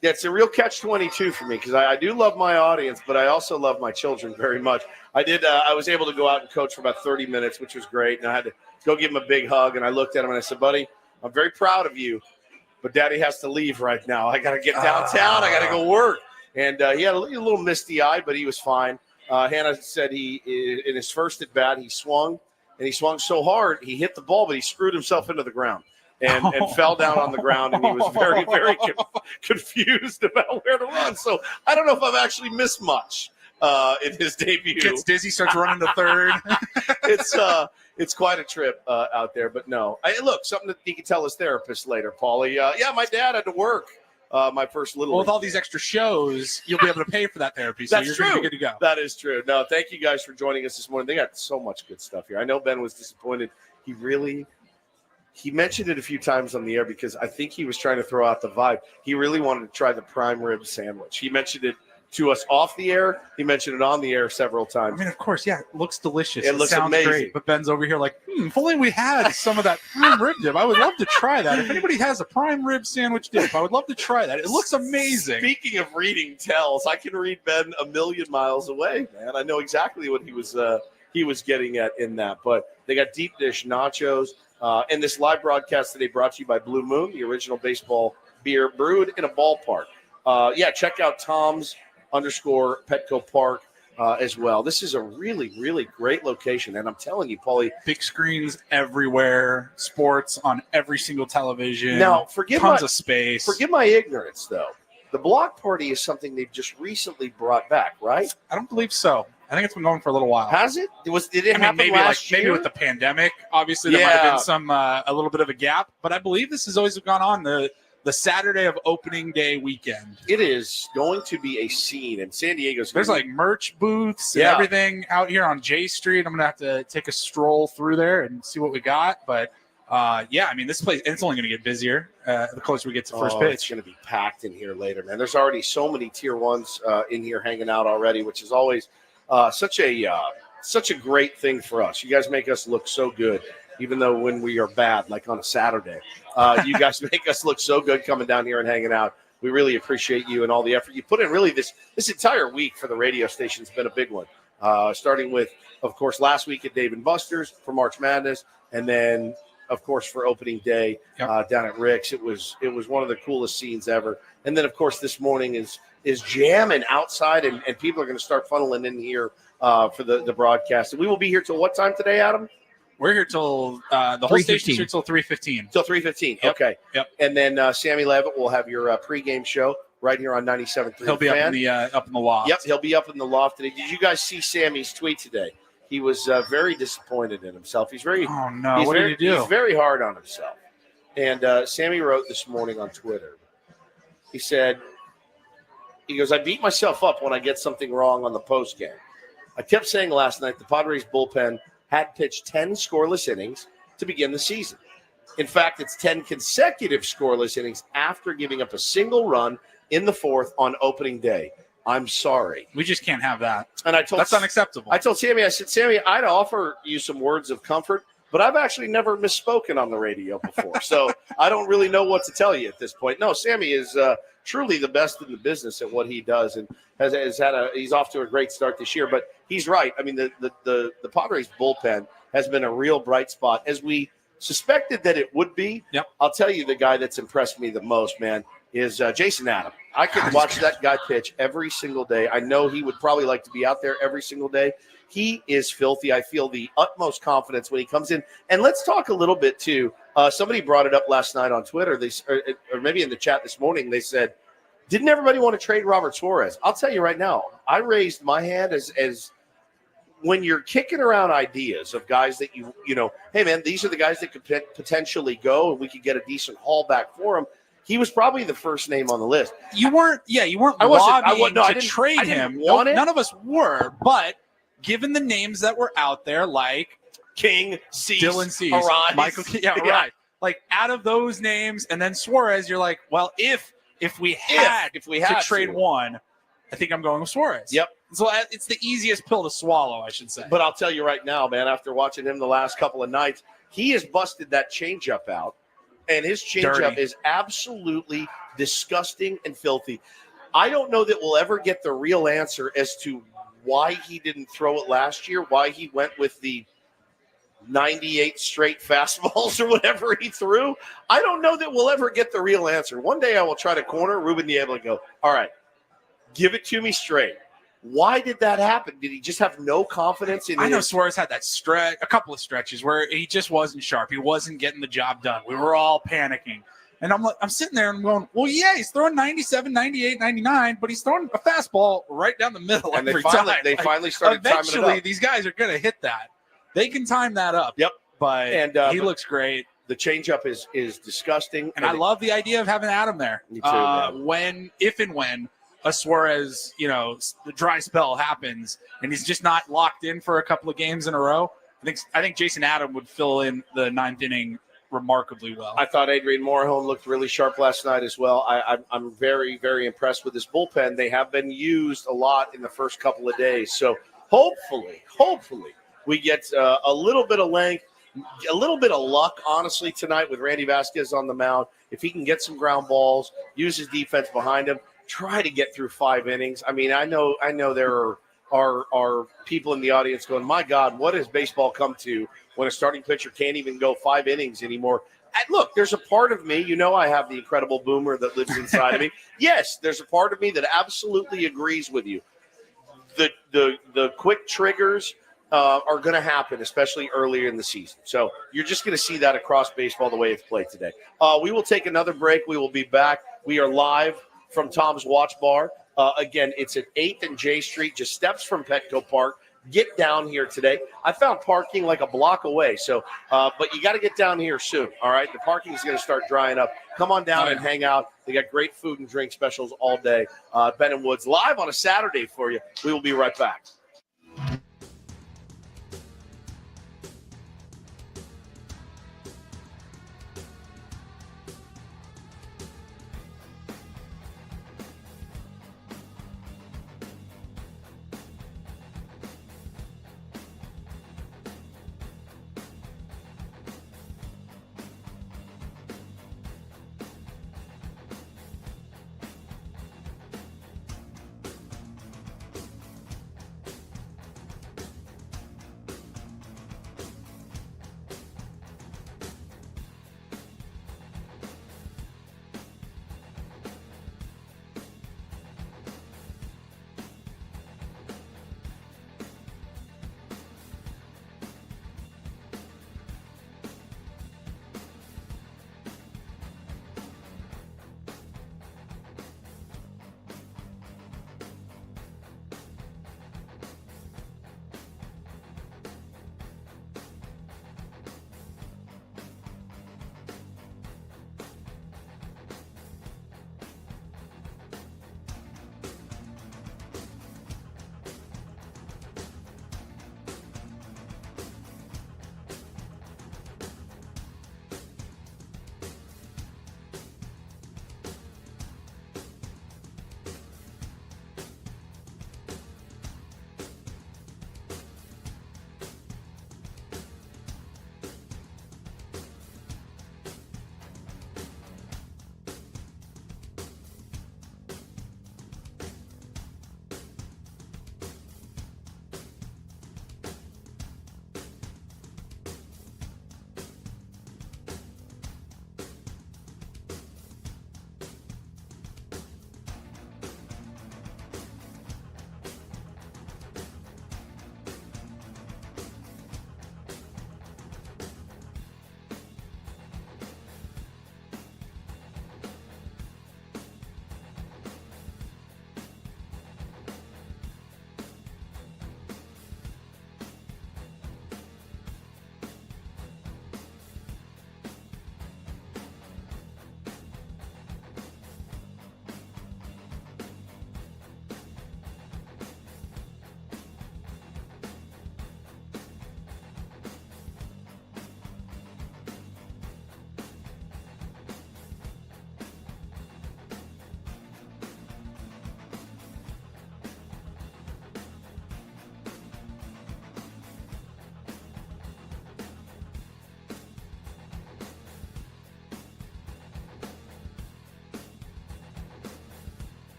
Yeah, it's a real catch-22 for me because I do love my audience, but I also love my children very much. I was able to go out and coach for about 30 minutes, which was great, and I had to go give him a big hug, and I looked at him and I said, buddy, I'm very proud of you, but Daddy has to leave right now. I got to get downtown. I got to go work. And he had a little misty-eyed, but he was fine. Hannah said in his first at-bat, he swung, and he swung so hard, he hit the ball, but he screwed himself into the ground and fell down on the ground, and he was very, very confused about where to run. So I don't know if I've actually missed much in his debut. Gets dizzy, starts running to third. It's quite a trip out there, but no. Look, something that he can tell his therapist later, Paulie. My dad had to work. My first Little Well, League. with all these extra shows, you'll be able to pay for that therapy. So That's you're true. going to be good to go. That is true. No, thank you guys for joining us this morning. They got so much good stuff here. I know Ben was disappointed. He mentioned it a few times on the air because I think he was trying to throw out the vibe. He really wanted to try the prime rib sandwich. He mentioned it to us off the air. He mentioned it on the air several times. I mean, of course, yeah, it looks delicious. It looks sounds amazing. great. But Ben's over here like, if only we had some of that prime rib dip. I would love to try that. If anybody has a prime rib sandwich dip, I would love to try that. It looks amazing. Speaking of reading tells, I can read Ben a million miles away, man. I know exactly what he was getting at in that. But they got deep dish nachos. And this live broadcast today brought to you by Blue Moon, the original baseball beer brewed in a ballpark. Check out Tom's_Petco Park as well. This is a really, really great location. And I'm telling you, Paulie. Big screens everywhere, sports on every single television. Now, tons of space. Forgive my ignorance, though. The block party is something they've just recently brought back, right? I don't believe so. I think it's been going for a little while. Has it? Did it happen last year? Maybe with the pandemic. Obviously, there might have been some a little bit of a gap. But I believe this has always gone on the Saturday of opening day weekend. It is going to be a scene in San Diego. There's like merch booths and everything out here on J Street. I'm going to have to take a stroll through there and see what we got. But, I mean, this place, it's only going to get busier the closer we get to first pitch. It's going to be packed in here later, man. There's already so many tier ones in here hanging out already, which is always such a great thing for us. You guys make us look so good. Even though when we are bad, like on a Saturday, you guys make us look so good coming down here and hanging out. We really appreciate you and all the effort you put in. Really, this entire week for the radio station's been a big one. Starting with, of course, last week at Dave & Buster's for March Madness, and then, of course, for opening day down at Rick's. It was one of the coolest scenes ever. And then, of course, this morning is jamming outside, and people are going to start funneling in here for the broadcast. And we will be here till what time today, Adam? We're here till the whole station's here till 3:15. Till 3:15. Yep. Okay. Yep. And then Sammy Levitt will have your pregame show right here on 97.3. He'll be up in the loft. Yep, he'll be up in the loft today. Did you guys see Sammy's tweet today? He was very disappointed in himself. He's very. Oh no! What did he do? He's very hard on himself. And Sammy wrote this morning on Twitter. He goes, I beat myself up when I get something wrong on the post game. I kept saying last night the Padres bullpen had pitched 10 scoreless innings to begin the season. In fact, it's 10 consecutive scoreless innings after giving up a single run in the fourth on opening day. I'm sorry. We just can't have that. And that's unacceptable. I told Sammy, I said, Sammy, I'd offer you some words of comfort, but I've actually never misspoken on the radio before. So I don't really know what to tell you at this point. No, Sammy is truly the best in the business at what he does, and he's off to a great start this year. But he's right. I mean, the Padres bullpen has been a real bright spot, as we suspected that it would be. Yep. I'll tell you, the guy that's impressed me the most, man, is Jason Adam. I could watch that guy pitch every single day. I know he would probably like to be out there every single day. He is filthy. I feel the utmost confidence when he comes in. And let's talk a little bit, too. Somebody brought it up last night on Twitter, or maybe in the chat this morning. They said, didn't everybody want to trade Robert Suarez? I'll tell you right now, I raised my hand as when you're kicking around ideas of guys that you know, hey, man, these are the guys that could potentially go and we could get a decent haul back for them. He was probably the first name on the list. You weren't lobbying to trade him. None of us were, but given the names that were out there, like King, Cease, Dylan Cease, Arise. Michael, right. Like out of those names, and then Suarez, you're like, well, if we had to trade one, I think I'm going with Suarez. Yep. So it's the easiest pill to swallow, I should say. But I'll tell you right now, man, after watching him the last couple of nights, he has busted that changeup out. And his changeup is absolutely disgusting and filthy. I don't know that we'll ever get the real answer as to why he didn't throw it last year, why he went with the 98 straight fastballs or whatever he threw. I don't know that we'll ever get the real answer. One day I will try to corner Ruben Niebla and go, all right, give it to me straight. Why did that happen? Did he just have no confidence in it? I know Suarez had that a couple of stretches where he just wasn't sharp. He wasn't getting the job done. We were all panicking. And I'm sitting there and I'm going, well, yeah, he's throwing 97, 98, 99, but he's throwing a fastball right down the middle and every time. They finally started timing it up. Eventually, these guys are going to hit that. They can time that up. Yep. But he looks great. The changeup is disgusting. And I love the idea of having Adam there. Me too, man. If and when a Suarez, the dry spell happens and he's just not locked in for a couple of games in a row, I think Jason Adam would fill in the ninth inning remarkably well. I thought Adrian Morejon looked really sharp last night as well. I'm very, very impressed with this bullpen. They have been used a lot in the first couple of days. So hopefully, we get a little bit of length, a little bit of luck, honestly, tonight with Randy Vasquez on the mound. If he can get some ground balls, use his defense behind him, try to get through 5 innings. I mean, I know there are people in the audience going, my God, what has baseball come to when a starting pitcher can't even go 5 innings anymore? And look, there's a part of me, I have the incredible boomer that lives inside of me. Yes, there's a part of me that absolutely agrees with you. The quick triggers are going to happen, especially earlier in the season. So you're just going to see that across baseball the way it's played today. We will take another break. We will be back. We are live from Tom's Watch Bar. Again, it's at 8th and J Street, just steps from Petco Park. Get down here today. I found parking like a block away. So, but you got to get down here soon. All right. The parking is going to start drying up. Come on down and hang out. They got great food and drink specials all day. Ben and Woods live on a Saturday for you. We will be right back.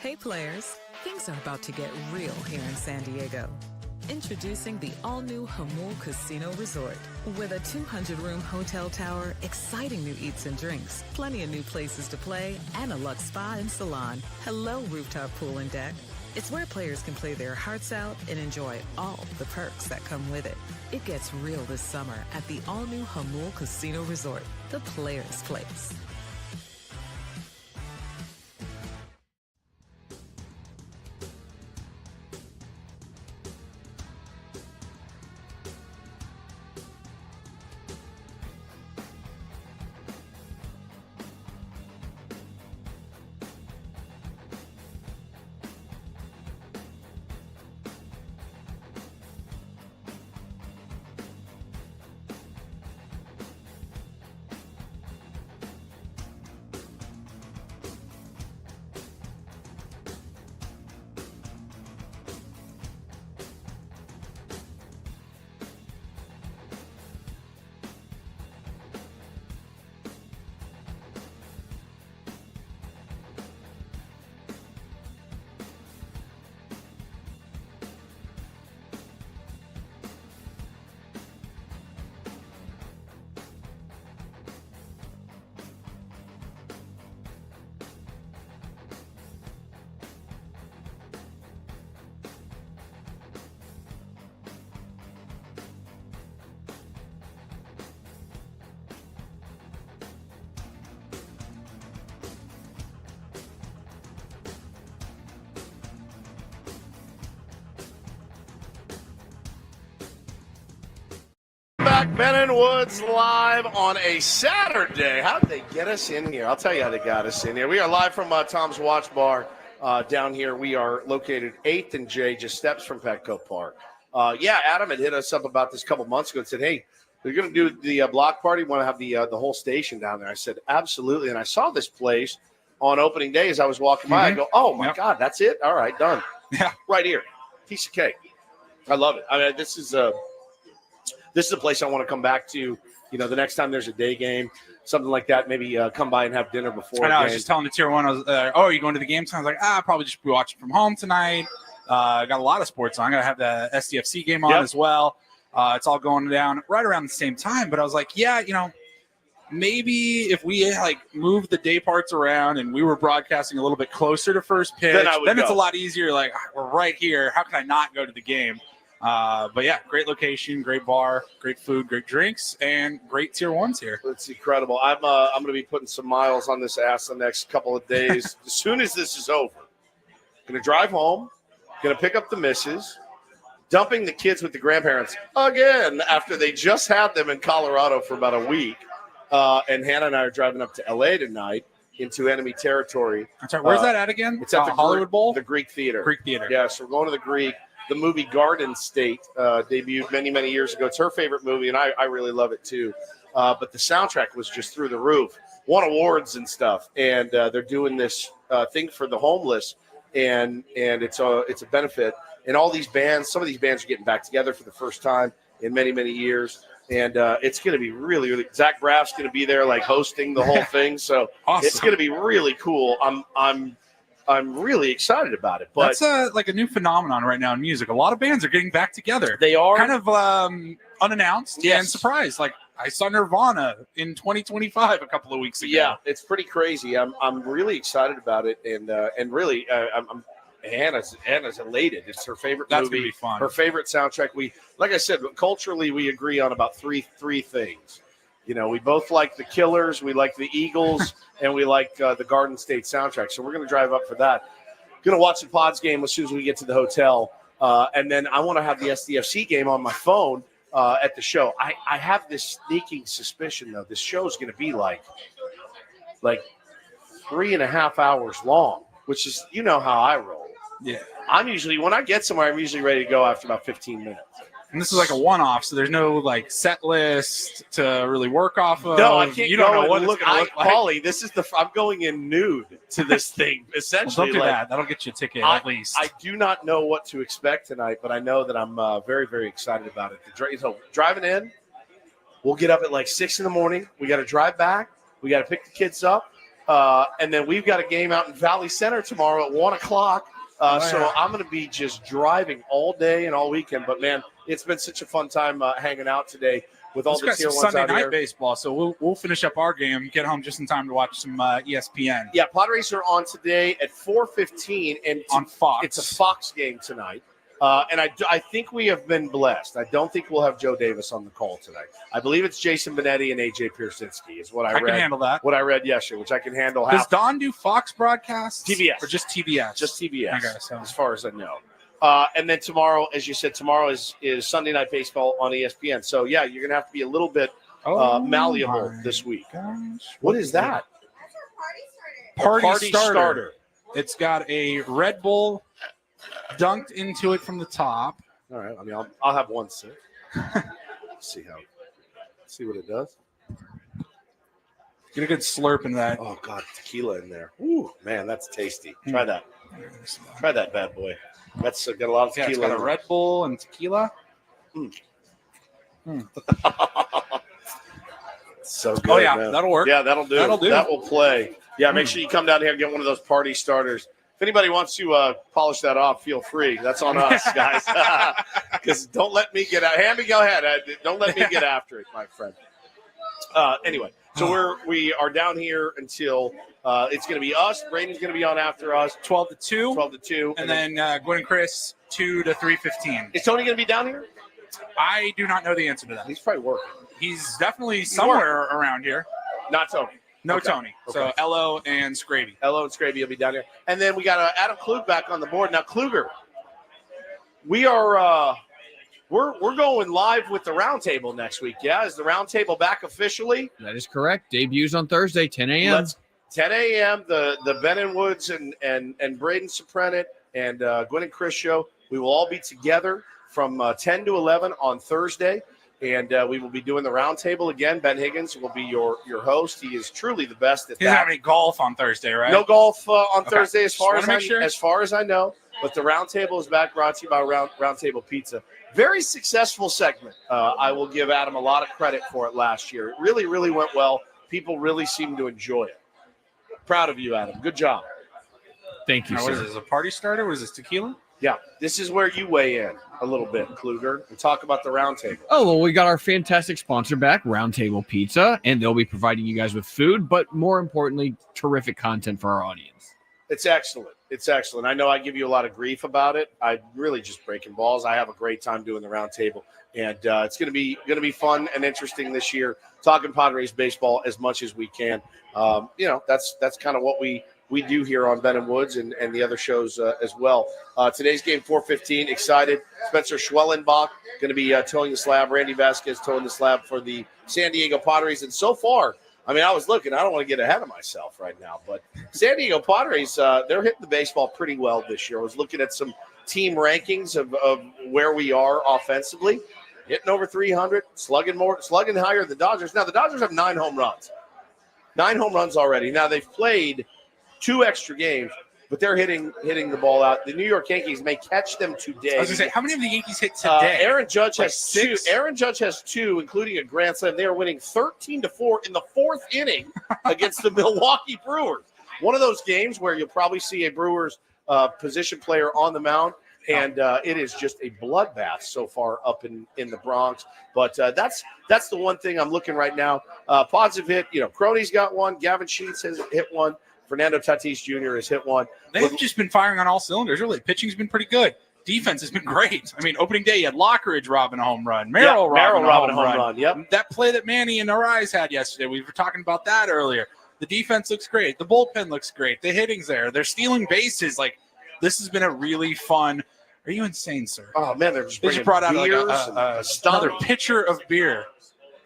Hey players, things are about to get real here in San Diego. Introducing the all-new Hamul Casino Resort. With a 200-room hotel tower, exciting new eats and drinks, plenty of new places to play, and a luxe spa and salon. Hello, rooftop pool and deck. It's where players can play their hearts out and enjoy all the perks that come with it. It gets real this summer at the all-new Hamul Casino Resort, the players' place. Back, Ben and Woods live on a Saturday. How did they get us in here? I'll tell you how they got us in here. We are live from Tom's Watch Bar down here. We are located 8th and J, just steps from Petco Park. Adam had hit us up about this a couple months ago and said, hey, they're going to do the block party. Want to have the whole station down there. I said, absolutely. And I saw this place on opening day as I was walking by. I go, oh, my God, that's it? All right, done. Yeah. Right here. Piece of cake. I love it. I mean, this is a place I want to come back to, the next time there's a day game, something like that, maybe come by and have dinner before. I was just telling the Tier 1, I was, are you going to the game? So I was like, I'll probably just be watching from home tonight. I got a lot of sports on. I'm going to have the SDFC game on as well. It's all going down right around the same time. But I was like, maybe if we moved the day parts around and we were broadcasting a little bit closer to first pitch, then it's a lot easier. Like, we're right here. How can I not go to the game? But yeah, great location, great bar, great food, great drinks, and great Tier 1s here. It's incredible. I'm going to be putting some miles on this ass the next couple of days. As soon as this is over, going to drive home, going to pick up the missus, dumping the kids with the grandparents again after they just had them in Colorado for about a week. And Hannah and I are driving up to L.A. tonight into enemy territory. That's right. Where's that at again? It's at the Hollywood Bowl? The Greek Theater. Greek Theater. Yeah, so we're going to the Greek. The movie Garden State debuted many, many years ago. It's her favorite movie, and I really love it too. But the soundtrack was just through the roof. Won awards and stuff. And they're doing this thing for the homeless, and it's a benefit. And all these bands, some of these bands are getting back together for the first time in many, many years. And it's going to be really, really – Zach Braff's going to be there hosting the whole thing. So awesome. It's going to be really cool. I'm really excited about it. But that's a new phenomenon right now in music. A lot of bands are getting back together. They are kind of unannounced and surprised. Like I saw Nirvana in 2025 a couple of weeks ago. Yeah, it's pretty crazy. I'm really excited about it, and really, Hannah's elated. It's her favorite That's movie. Gonna be fun. Her favorite soundtrack. Like I said, culturally, we agree on about three things. We both like the Killers, we like the Eagles, and we like the Garden State soundtrack. So we're going to drive up for that. Going to watch the Pods game as soon as we get to the hotel. And then I want to have the SDFC game on my phone at the show. I have this sneaking suspicion, though. This show is going to be like 3.5 hours long, which is, how I roll. Yeah. When I get somewhere, I'm usually ready to go after about 15 minutes. And this is like a one-off, so there's no set list to really work off of. No, I can't. You don't know what look it's going to look like. Paulie, I'm going in nude to this thing. Essentially, Well, don't do that. That'll get you a ticket at least. I do not know what to expect tonight, but I know that I'm very, very excited about it. Driving in, we'll get up at 6 in the morning. We got to drive back. We got to pick the kids up, And then we've got a game out in Valley Center tomorrow at 1 o'clock. So I'm going to be just driving all day and all weekend. But, man, it's been such a fun time hanging out today with all the tier ones Sunday out night here. baseball, so we'll finish up our game, get home just in time to watch some ESPN. Yeah, Padres are on today at 4:15 and on Fox. It's a Fox game tonight. And I think we have been blessed. I don't think we'll have Joe Davis on the call tonight. I believe it's Jason Benetti and A.J. Pierzynski is what I read. Can handle that. What I read yesterday, which I can handle. Does Don do Fox broadcasts? TBS. Or just TBS? Just TBS, okay, so. as far as I know. And then tomorrow, as you said, tomorrow is Sunday Night Baseball on ESPN. So, yeah, you're going to have to be a little bit malleable this week. Gosh. What is that? Party starter. It's got a Red Bull dunked into it from the top. All right. I mean, I'll have one sip. See what it does. Get a good slurp in that. Oh God, tequila in there. Ooh, man, that's tasty. Try that. Try that bad boy. That's got a lot of tequila. It's got a Red Bull and tequila. So good. Oh yeah, man. that'll work. Yeah, that'll do. That will play. Yeah, make sure you come down here and get one of those party starters. If anybody wants to polish that off, feel free. That's on us, guys. Because don't let me get out. Hammy, go ahead. Don't let me get after it, my friend. Anyway, so we are down here until it's going to be us. Braden's going to be on after us. 12 to 2. 12 to 2. And then Gwen and Chris, 2 to 3:15. Is Tony going to be down here? I do not know the answer to that. He's probably working. He's definitely somewhere around here. Not Tony. No Okay. Tony. So Ello and Scravy. Ello and Scravy will be down here. And then we got Adam Klug back on the board. Now, Kluger, we are we're going live with the roundtable next week. Yeah, is the roundtable back officially? That is correct. Debuts on Thursday, 10 a.m. 10 a.m. The Ben and Woods and Braden Soprenet and Gwen and Chris show. We will all be together from 10 to 11 on Thursday. And we will be doing the roundtable again. Ben Higgins will be your host. He is truly the best at He doesn't that. have any golf on Thursday, right? No golf on Thursday, as far as I know. But the roundtable is back, brought to you by Roundtable Pizza. Very successful segment. I will give Adam a lot of credit for it last year. It really, really went well. People really seemed to enjoy it. Proud of you, Adam. Good job. Thank you, Now, sir. what is this, a party starter? What is this, tequila? Yeah, this is where you weigh in a little bit, Kluger, and talk about the roundtable. Oh, well, we got our fantastic sponsor back, Roundtable Pizza, and they'll be providing you guys with food, but more importantly, terrific content for our audience. It's excellent. It's excellent. I know I give you a lot of grief about it. I'm really just breaking balls. I have a great time doing the roundtable, and it's going to be fun and interesting this year. Talking Padres baseball as much as we can. That's kind of what we do here on Ben and Woods and the other shows as well. Today's game, 4:15. Excited. Spencer Schwellenbach going to be towing the slab. Randy Vasquez towing the slab for the San Diego Padres. And so far, I mean, I was looking. I don't want to get ahead of myself right now, but San Diego Padres, they're hitting the baseball pretty well this year. I was looking at some team rankings of where we are offensively. Hitting over 300, slugging higher than the Dodgers. Now, the Dodgers have 9 home runs. 9 home runs already. Now, they've played 2 extra games, but they're hitting the ball out. The New York Yankees may catch them today. I was going to say, how many of the Yankees hit today? Aaron Judge Like has 6? 2. Aaron Judge has 2, including a grand slam. They are winning 13-4 in the 4th inning against the Milwaukee Brewers. One of those games where you'll probably see a Brewers position player on the mound. And it is just a bloodbath so far up in the Bronx. But that's the one thing I'm looking right now. Positive hit. Crone's got one. Gavin Sheets has hit one. Fernando Tatis Jr. has hit one. They've just been firing on all cylinders, really. Pitching's been pretty good. Defense has been great. I mean, opening day, you had Lockridge robbing a home run. Merrill robbing a home run. Yep. That play that Manny and Arise had yesterday, we were talking about that earlier. The defense looks great. The bullpen looks great. The hitting's there. They're stealing bases. Like, this has been a really fun – are you insane, sir? Oh, man, they just brought out beers another pitcher of beer.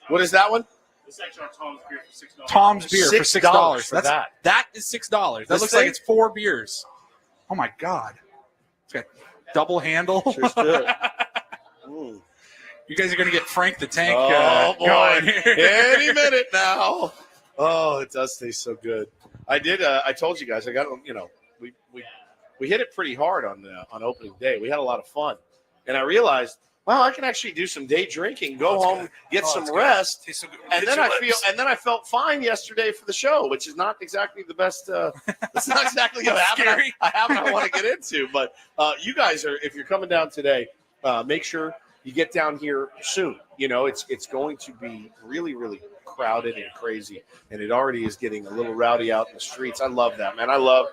What is that one? It's actually on Tom's beer for $6. Tom's beer for $6. For that. That is $6. That looks like it's 4 beers. Oh, my God. It's got double handle. Sure stood. You guys are going to get Frank the Tank boy. going here. Any minute now. Oh, it does taste so good. I did. I told you guys. I got. We hit it pretty hard on opening day. We had a lot of fun, and I realized well, I can actually do some day drinking, go home, get some rest, So good. and then I felt fine yesterday for the show, which is not exactly the best. It's not exactly a habit I want to get into. But you guys are, if you're coming down today, make sure you get down here soon. It's going to be really, really crowded and crazy, and it already is getting a little rowdy out in the streets. I love that, man. I love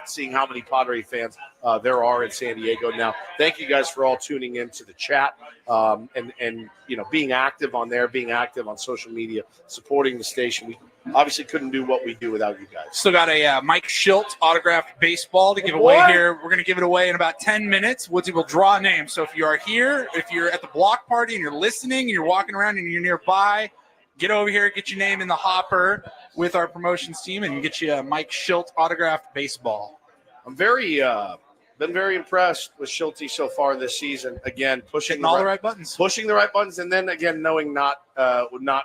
seeing how many Padre fans there are in San Diego now. Thank you guys for all tuning into the chat and being active on there, being active on social media, supporting the station. We obviously couldn't do what we do without you guys. Still got a Mike Schilt autographed baseball to give away here. We're going to give it away in about 10 minutes. Woodsy will draw a name. So if you are here, if you're at the block party and you're listening and you're walking around and you're nearby, get over here, get your name in the hopper with our promotions team, and get you a Mike Schilt autographed baseball. I'm been very impressed with Schilte so far this season. Again, pushing all the right buttons, and then again knowing not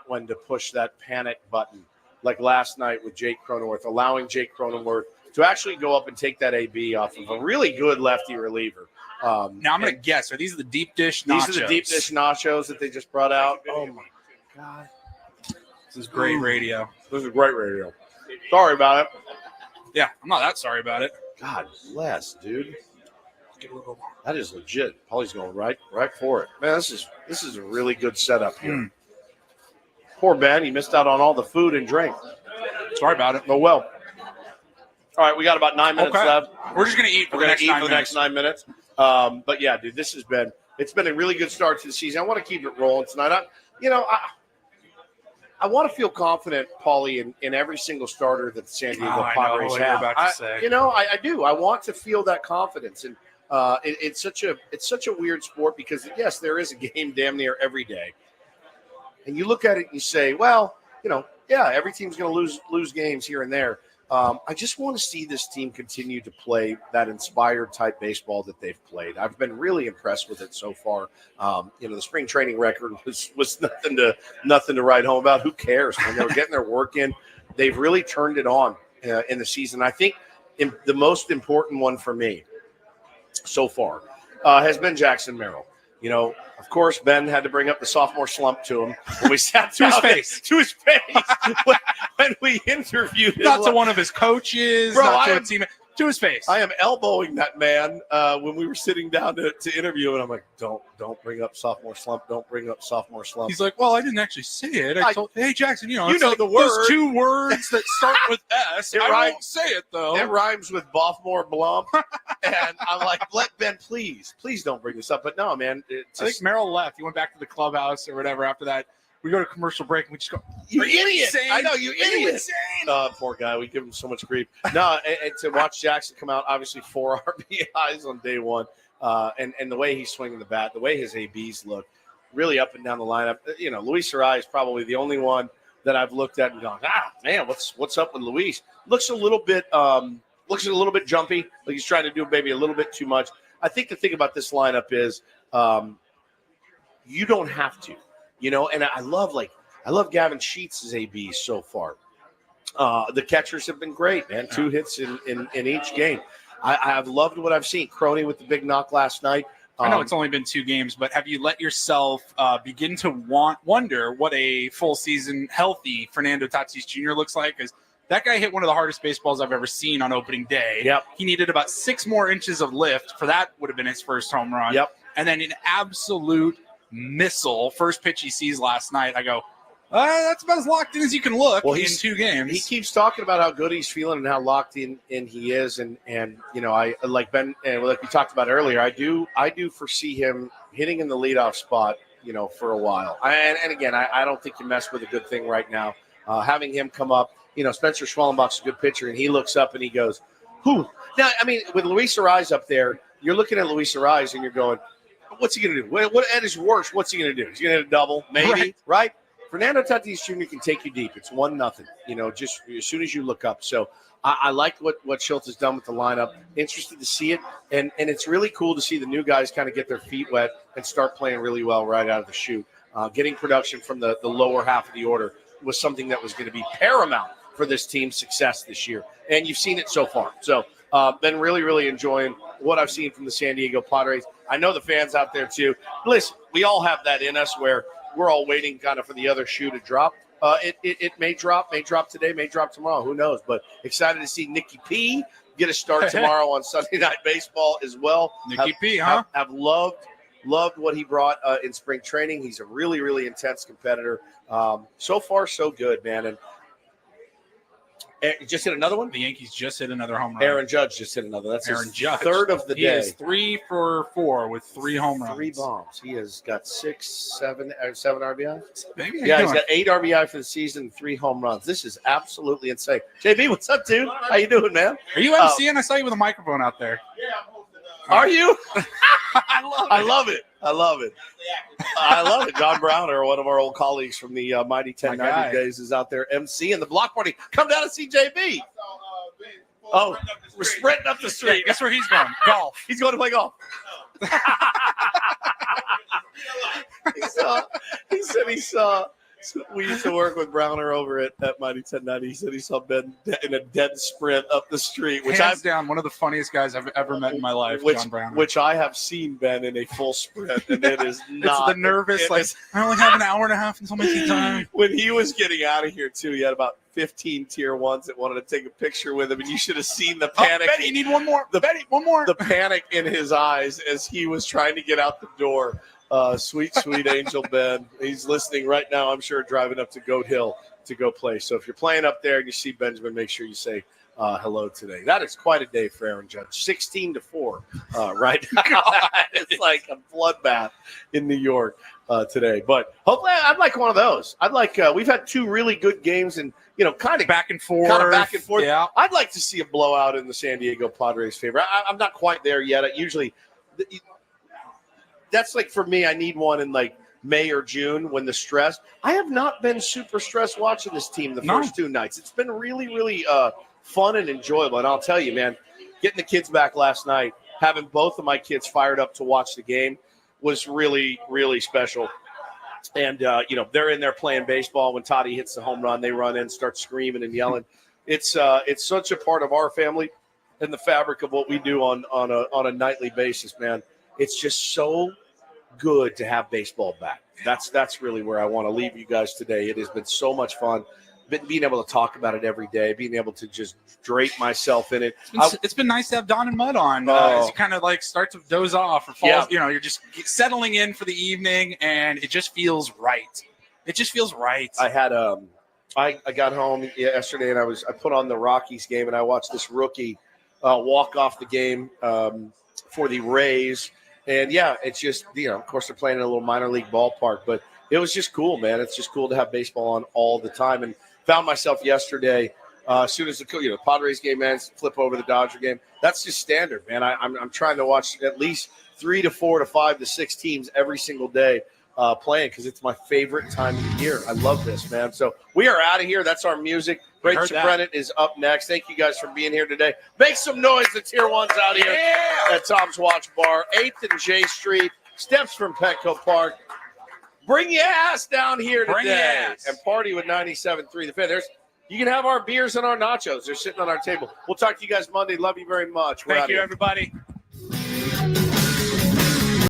when to push that panic button, like last night with Jake Cronenworth, allowing Jake Cronenworth to actually go up and take that AB off of a really good lefty reliever. Now I'm going to guess: are these the deep dish nachos? These are the deep dish nachos that they just brought out. Oh my God. This is great radio. This is great radio. Sorry about it. Yeah, I'm not that sorry about it. God bless, dude. That is legit. Paulie's going right for it. Man, this is a really good setup here. Poor Ben, he missed out on all the food and drink. Sorry about it. Oh well. All right, we got about 9 minutes left. We're just going to eat for the next 9 minutes. But yeah, dude, it's been a really good start to the season. I want to keep it rolling tonight. I want to feel confident, Paulie, in every single starter that the San Diego Padres have. I do. I want to feel that confidence, and it's such a weird sport because yes, there is a game damn near every day, and you look at it and you say, well, every team's going to lose games here and there. I just want to see this team continue to play that inspired type baseball that they've played. I've been really impressed with it so far. The spring training record was nothing to write home about. Who cares? When they were getting their work in, they've really turned it on in the season. I think the most important one for me so far has been Jackson Merrill. Of course, Ben had to bring up the sophomore slump to him when we sat to his face when we interviewed him. Not to one of his coaches, not to a teammate, to his face. I am elbowing that man when we were sitting down to interview him, and I'm like, don't bring up sophomore slump. Don't bring up sophomore slump. He's like, well, I didn't actually say it. I told, hey, Jackson, it's know like the word. Those two words that start with S. I won't say it, though. It rhymes with Bothmore Blump. And I'm like, let Ben, please don't bring this up. But no, man. I think Merrill left. He went back to the clubhouse or whatever after that. We go to commercial break and we just go, you idiot. Insane? I know, you idiot. Insane. Poor guy. We give him so much grief. No, and to watch Jackson come out, obviously 4 RBIs on day one, and the way he's swinging the bat, the way his ABs look, really up and down the lineup. Luis Arai is probably the only one that I've looked at and gone, man, what's up with Luis? Looks a little bit jumpy, like he's trying to do maybe a little bit too much. I think the thing about this lineup is you don't have to. And I love Gavin Sheets' AB so far. The catchers have been great, man. 2 hits in each game. I've loved what I've seen. Crone with the big knock last night. I know it's only been 2 games, but have you let yourself begin to wonder what a full season healthy Fernando Tatis Jr. looks like? Because that guy hit one of the hardest baseballs I've ever seen on opening day. Yep. He needed about 6 more inches of lift for that would have been his first home run. Yep. And then an absolute missile, first pitch he sees last night. I go, that's about as locked in as you can look in 2 games. He keeps talking about how good he's feeling and how locked in he is. And I like Ben, and like we talked about earlier, I do foresee him hitting in the leadoff spot, for a while. And again, I don't think you mess with a good thing right now. Having him come up, Spencer Schwellenbach's a good pitcher, and he looks up and he goes, who? Now, I mean, with Luis Arise up there, you're looking at Luis Arise and you're going, what's he going to do? What at his worst, what's he going to do? He's going to hit a double, maybe, right? Fernando Tatis Jr. can take you deep. It's 1-0, just as soon as you look up. So I like what Schultz has done with the lineup. Interested to see it. And it's really cool to see the new guys kind of get their feet wet and start playing really well right out of the chute. Getting production from the lower half of the order was something that was going to be paramount for this team's success this year. And you've seen it so far. So been really, really enjoying what I've seen from the San Diego Padres. I know the fans out there too. Listen, we all have that in us where we're all waiting kind of for the other shoe to drop. It may drop today, may drop tomorrow. Who knows? But excited to see Nikki P get a start tomorrow on Sunday Night Baseball as well. Nikki P, huh? Have loved what he brought in spring training. He's a really, really intense competitor. So far, so good, man. And just hit another one? The Yankees just hit another home run. Aaron Judge just hit another. That's Aaron his Judge. third of the day. He is 3 for 4 with 3 home runs. 3 bombs. He has got 7 RBIs. Maybe Yeah, he's got 8 RBI for the season, 3 home runs. This is absolutely insane. JB, what's up, dude? How you doing, man? Are you MCing? I saw you with a microphone out there. Yeah, I'm hosting. Are you? I love it. I love it. John Browner, one of our old colleagues from the Mighty 1090 days, is out there MCing the block party. Come down and see JB. Oh, we're sprinting up the street. Yeah, guess where he's going? Golf. He's going to play golf. He said he saw. We used to work with Browner over at Mighty 1090. He said he saw Ben in a dead sprint up the street, which Hands down, one of the funniest guys I've ever met in my life, John Browner. Which I have seen Ben in a full sprint, and it is not. It's the nervous, I only have an hour and a half until my tea time. When he was getting out of here, too, he had about 15 tier ones that wanted to take a picture with him, and you should have seen the panic. Betty, you need one more. Betty, one more. The panic in his eyes as he was trying to get out the door. Sweet angel Ben. He's listening right now, I'm sure, driving up to Goat Hill to go play. So if you're playing up there and you see Benjamin, make sure you say hello today. That is quite a day for Aaron Judge. 16-4 right now. It's like a bloodbath in New York today. But hopefully I'd like one of those. I'd like we've had 2 really good games and kind of back and forth. Yeah. I'd like to see a blowout in the San Diego Padres' favor. I'm not quite there yet. That's like for me, I need one in like May or June when the stress. I have not been super stressed watching this team the first 2 nights. It's been really, really fun and enjoyable. And I'll tell you, man, getting the kids back last night, having both of my kids fired up to watch the game was really, really special. And, they're in there playing baseball. When Toddy hits the home run, they run in, start screaming and yelling. It's such a part of our family and the fabric of what we do on a nightly basis, man. It's just so good to have baseball back. That's really where I want to leave you guys today. It has been so much fun. Being able to talk about it every day, being able to just drape myself in it. It's been nice to have Don and Mud on as you kind of like start to doze off or fall. Yeah. You're just settling in for the evening, and it just feels right. It just feels right. I had I got home yesterday and I put on the Rockies game and I watched this rookie walk off the game for the Rays. And, yeah, it's just, of course, they're playing in a little minor league ballpark. But it was just cool, man. It's just cool to have baseball on all the time. And found myself yesterday, as soon as the Padres game ends, flip over the Dodger game. That's just standard, man. I'm trying to watch at least 3 to 4 to 5 to 6 teams every single day playing because it's my favorite time of the year. I love this, man. So we are out of here. That's our music. Great to Brennan is up next. Thank you guys for being here today. Make some noise. The Tier 1's out here at Tom's Watch Bar, 8th and J Street, steps from Petco Park. Bring your ass down here today and party with 97.3 The Fan. You can have our beers and our nachos. They're sitting on our table. We'll talk to you guys Monday. Love you very much. Thank you, everybody.